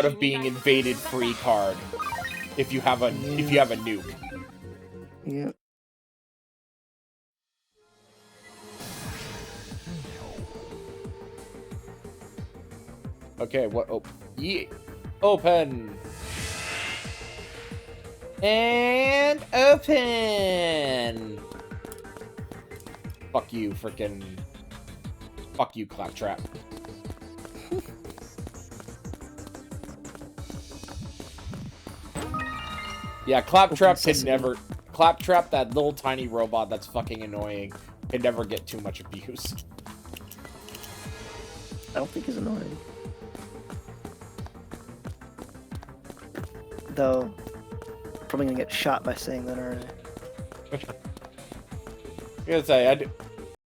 of being invaded free card if you have a nuke. Yeah. Okay, what? Oh, yeah. Open. And open. Fuck you, frickin'. Fuck you, Claptrap. Yeah, Claptrap can never... Claptrap, that little tiny robot that's fucking annoying, can never get too much abuse. I don't think he's annoying. Though, probably gonna get shot by saying that, aren't I? gonna say,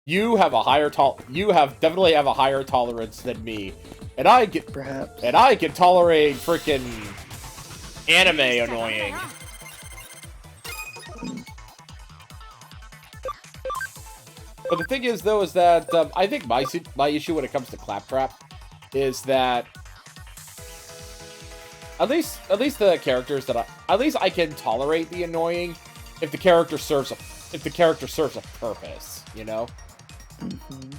you have a higher definitely have a higher tolerance than me, and I can tolerate freaking anime annoying. But the thing is, though, is that I think my issue when it comes to Claptrap is that at least the characters that I can tolerate the annoying if the character serves a purpose, you know. Mm-hmm.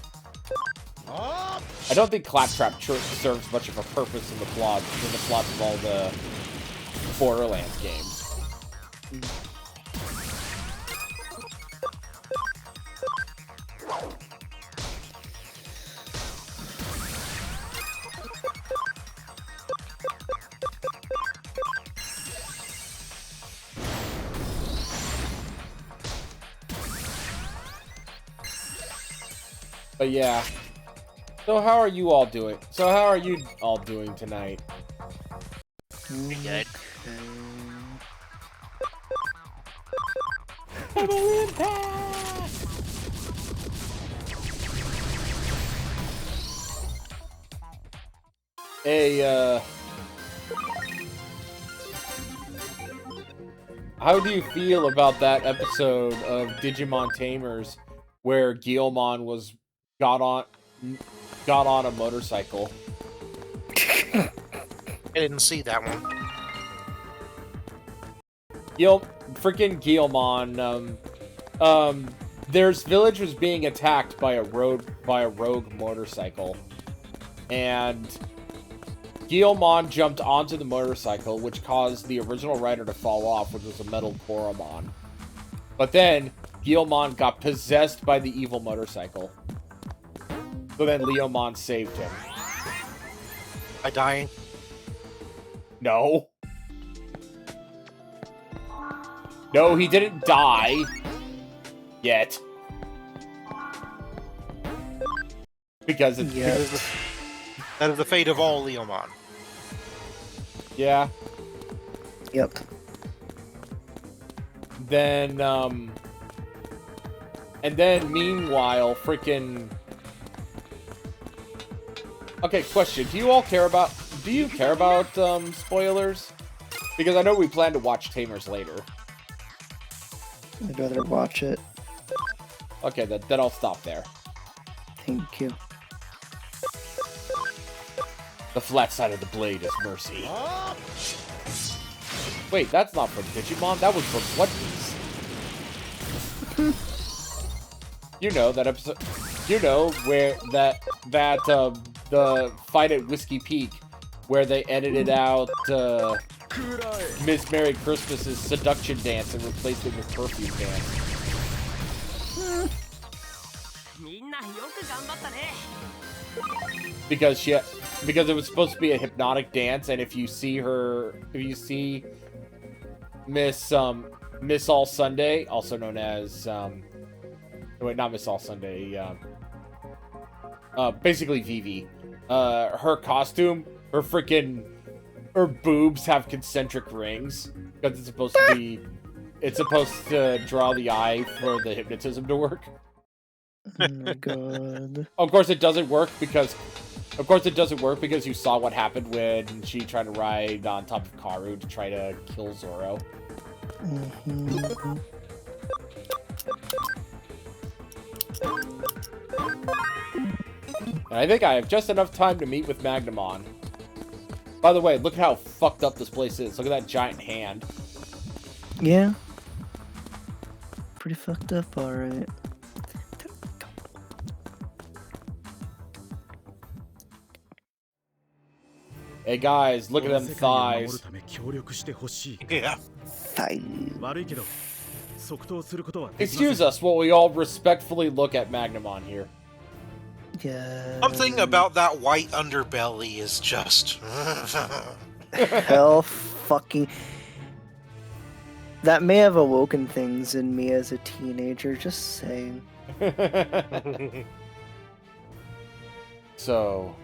I don't think Claptrap serves much of a purpose in the plots of all the Borderlands games. But yeah. So how are you all doing? Tonight? Pretty good. Hey, how do you feel about that episode of Digimon Tamers where Guilmon got on a motorcycle? I didn't see that one. Freaking Guilmon, their village was being attacked by a rogue motorcycle, and Guilmon jumped onto the motorcycle, which caused the original rider to fall off, which was a metal Koromon. But then Guilmon got possessed by the evil motorcycle. So then Leomon saved him. By dying? No. No, he didn't die. Yet. Because it's... That is the fate of all Leomon. Yeah. Yep. Then, and then, meanwhile, freaking... Okay, question. Do you care about spoilers? Because I know we plan to watch Tamers later. I'd rather watch it. Okay, then I'll stop there. Thank you. The flat side of the blade is mercy. Wait, that's not from Digimon. That was from One Piece. You know that episode. You know where the fight at Whiskey Peak, where they edited out Miss Merry Christmas's seduction dance and replaced it with perfume dance. Because it was supposed to be a hypnotic dance, and if you see Miss All Sunday, also known as wait, not Miss All Sunday, basically Vivi, her costume, her boobs have concentric rings because it's supposed to draw the eye for the hypnotism to work. Oh my god. Of course it doesn't work because you saw what happened when she tried to ride on top of Karu to try to kill Zoro. Mm-hmm. And I think I have just enough time to meet with Magnamon. By the way, look at how fucked up this place is. Look at that giant hand. Yeah. Pretty fucked up, alright. Hey guys, look at them thighs. Yeah. Excuse us while we all respectfully look at Magnamon here. Yeah. Something about that white underbelly is just... Hell fucking... That may have awoken things in me as a teenager, just saying. So...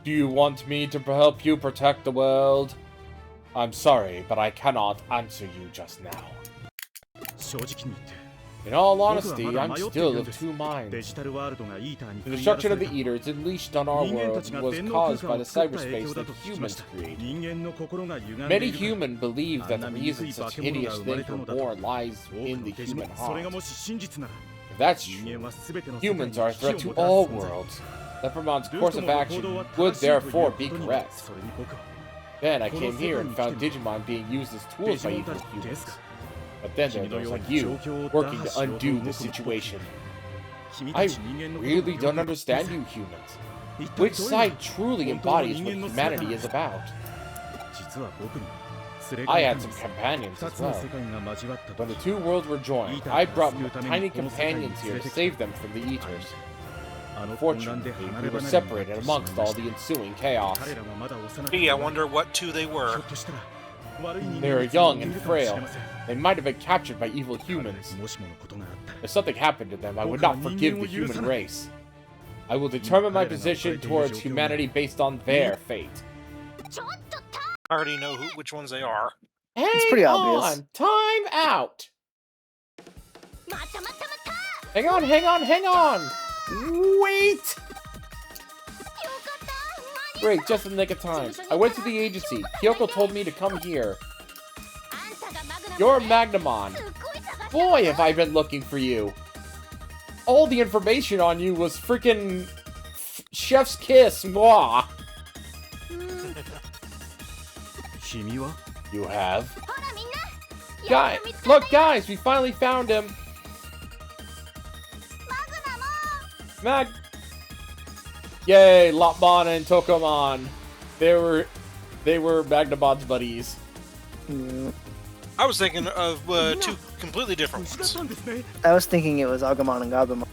do you want me to help you protect the world? I'm sorry, but I cannot answer you just now. In all honesty, I'm still of two minds. The destruction of the Eaters unleashed on our world was caused by the cyberspace that humans created. Many humans believe that the reason such hideous things were born lies in the human heart. If that's true, humans are a threat to all worlds. Leprechaun's course of action would therefore be correct. Then I came here and found Digimon being used as tools by evil humans. But then there are those like you, working to undo the situation. I really don't understand you humans. Which side truly embodies what humanity is about? I had some companions as well. When the two worlds were joined, I brought tiny companions here to save them from the Eaters. Unfortunately, we were separated amongst all the ensuing chaos. Gee, I wonder what two they were. They were young and frail. They might have been captured by evil humans. If something happened to them, I would not forgive the human race. I will determine my position towards humanity based on their fate. I already know which ones they are. It's pretty obvious. Time out! Hang on, hang on, hang on! Wait! Great, just in the nick of time. I went to the agency. Kyoko told me to come here. You're Magnamon. Boy, have I been looking for you. All the information on you was freaking chef's kiss. Mwah. You have? Look, guys, we finally found him. Yay, Lopmon and Tokomon. They were Magnamon's buddies. Yeah. I was thinking of two completely different ones. I was thinking it was Agumon and Gabumon.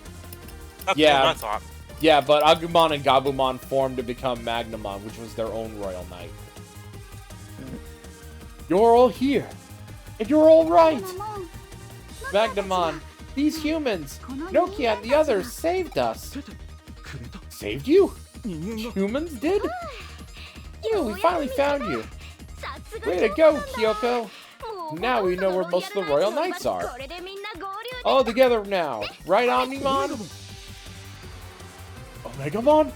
That's Yeah. what I thought. Yeah, but Agumon and Gabumon formed to become Magnamon, which was their own royal knight. You're all here, and you're all right. Magnamon, these humans, Nokia and the others saved us. Saved you? Humans did? Yeah, we finally found you. Way to go, Kyoko. Now we know where most of the royal knights are. All together now, right, Omnimon? Omegamon?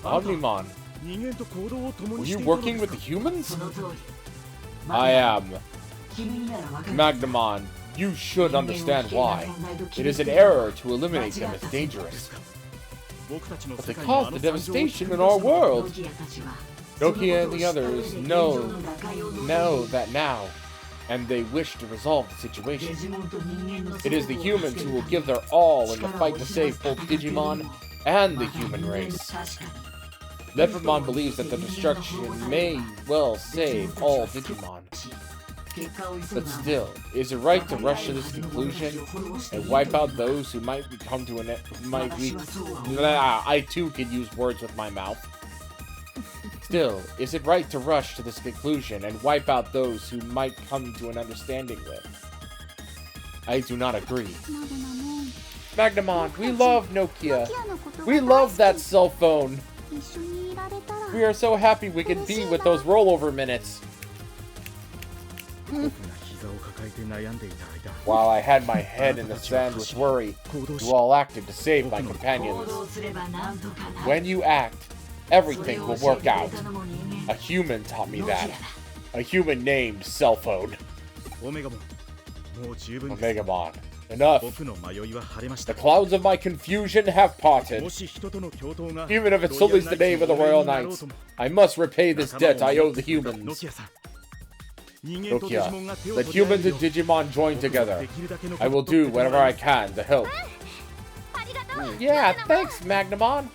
Omnimon, were you working with the humans? I am. Magnamon, you should understand why. It is an error to eliminate them as dangerous. But they caused the devastation in our world. Nokia and the others know that now, and they wish to resolve the situation. It is the humans who will give their all in the fight to save both Digimon and the human race. Leprechaun believes that the destruction may well save all Digimon. But still, is it right to rush to this conclusion and wipe out those who might come to an I too can use words with my mouth. Still, is it right to rush to this conclusion and wipe out those who might come to an understanding with? I do not agree. Magnamon, we love Nokia. We love that cell phone. We are so happy we can be with those rollover minutes. While I had my head in the sand with worry, you all acted to save my companions. When you act, everything will work out. A human taught me that. A human named Cell Phone. Omegamon, enough. The clouds of my confusion have parted. Even if it's only the name of the Royal Knights, I must repay this debt I owe the humans. Nokia, let humans and Digimon join together. I will do whatever I can to help. Yeah, thanks, Magnamon.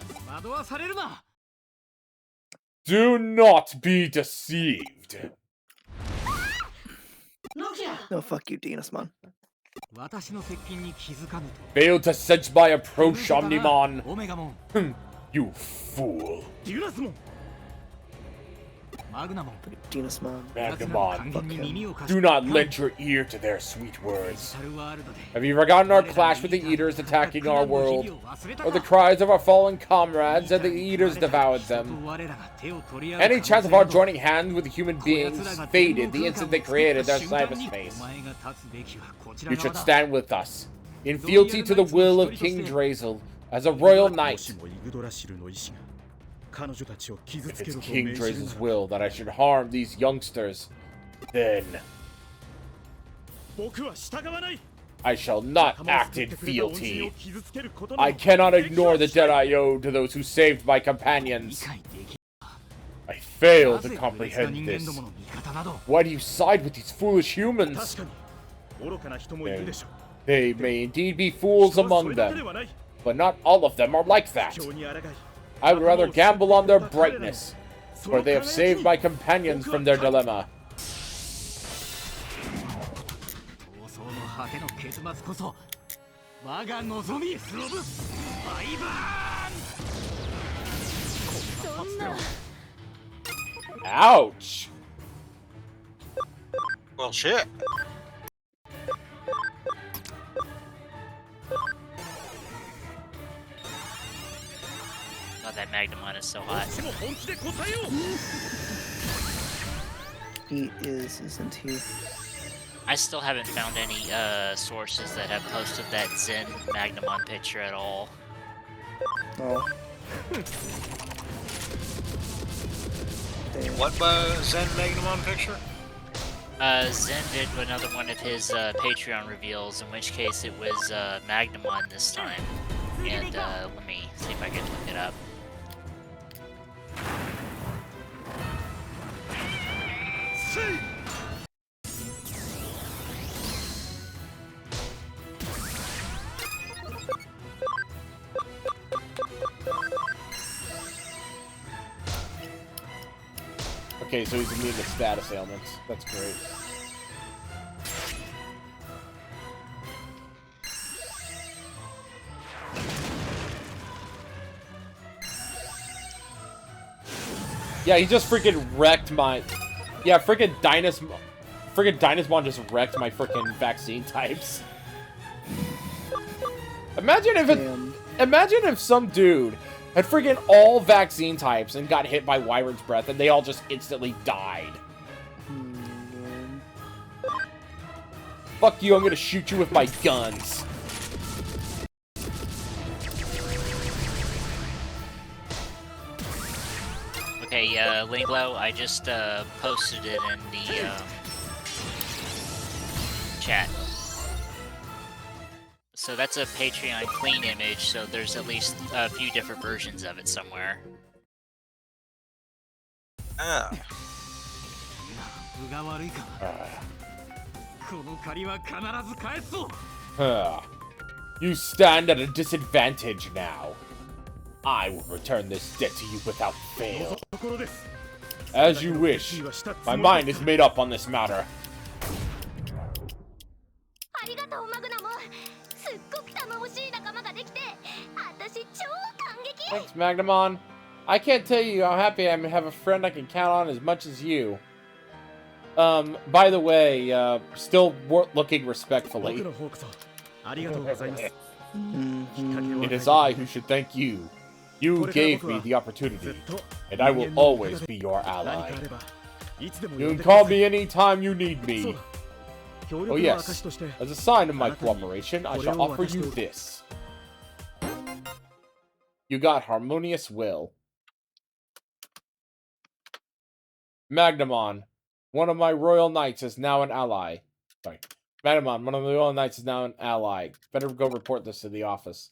Do not be deceived. No, fuck you, Dinasmon. Failed to sense my approach, Omnimon. You fool. Genusmon. Magnamon, do not lend your ear to their sweet words. Have you forgotten our clash with the Eaters attacking our world? Or the cries of our fallen comrades as the Eaters devoured them? Any chance of our joining hands with human beings faded the instant they created their cyberspace. You should stand with us, in fealty to the will of King Drazel, as a royal knight. If it's King Drazel's will that I should harm these youngsters, then I shall not act in fealty. I cannot ignore the debt I owe to those who saved my companions. I fail to comprehend this. Why do you side with these foolish humans? They may indeed be fools among them, but not all of them are like that. I would rather gamble on their brightness, for they have saved my companions from their dilemma. Ouch! Well, shit. Oh, that Magnamon is so hot. He is, isn't he? I still haven't found any sources that have posted that Zen Magnamon picture at all. Oh. What Zen Magnamon picture? Zen did another one of his Patreon reveals, in which case it was Magnamon this time. And let me see if I can look it up. Okay, so he's immune to status ailments. That's great. Yeah, he just freaking wrecked my... Yeah, freaking Dynasmon just wrecked my freaking vaccine types. Imagine if some dude had freaking all vaccine types and got hit by Wyvern's Breath and they all just instantly died. Fuck you, I'm gonna shoot you with my guns. Okay, Linglo, I just posted it in the chat. So that's a Patreon clean image, so there's at least a few different versions of it somewhere. Ah. You stand at a disadvantage now. I will return this debt to you without fail. As you wish. My mind is made up on this matter. Thanks, Magnamon. I can't tell you how happy I am to have a friend I can count on as much as you. By the way, still looking respectfully. It is I who should thank you. You gave me the opportunity, and I will always be your ally. You can call me anytime you need me. Oh yes, as a sign of my cooperation, I shall offer you this. You got Harmonious Will. Magnamon, one of my royal knights is now an ally. Sorry. Magnamon, one of the royal knights is now an ally. Better go report this to the office.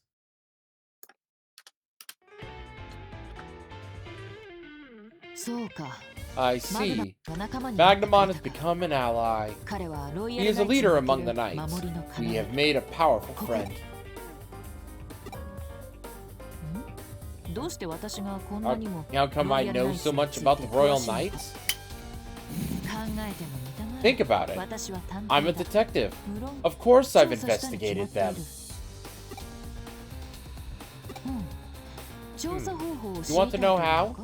I see. Magnamon has become an ally. He is a leader among the knights. We have made a powerful friend. How come I know so much about the Royal Knights? Think about it. I'm a detective. Of course I've investigated them. You want to know how?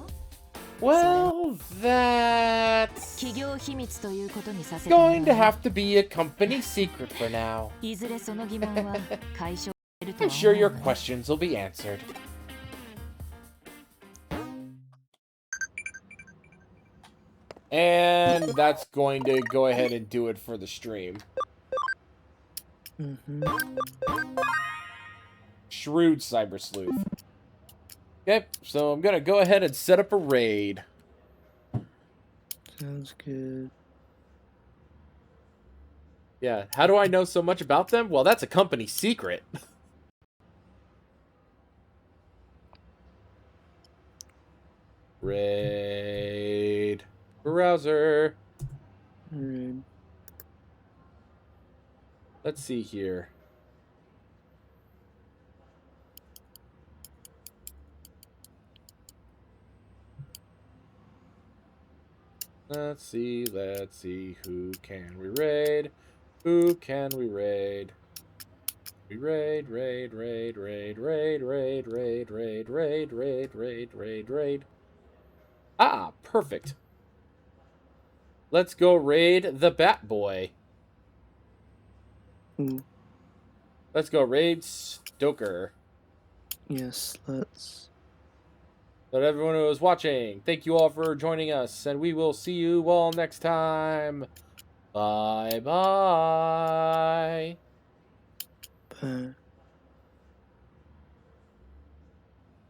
Well, that's 企業秘密ということにさせて going to have to be a company secret for now. いずれその疑問は解消されると I'm は sure 思 your うが questions will be answered. And that's going to go ahead and do it for the stream. Shrewd Cyber Sleuth. Okay, so I'm gonna go ahead and set up a raid. Sounds good. Yeah, how do I know so much about them? Well, that's a company secret. Raid. Browser. Alright. Let's see here. Let's see, who can we raid? Who can we raid? We raid. Ah, perfect. Let's go raid the Bat Boy. Ooh. Let's go raid Stoker. Yes, let's. But everyone who was watching, thank you all for joining us, and we will see you all next time. Bye-bye.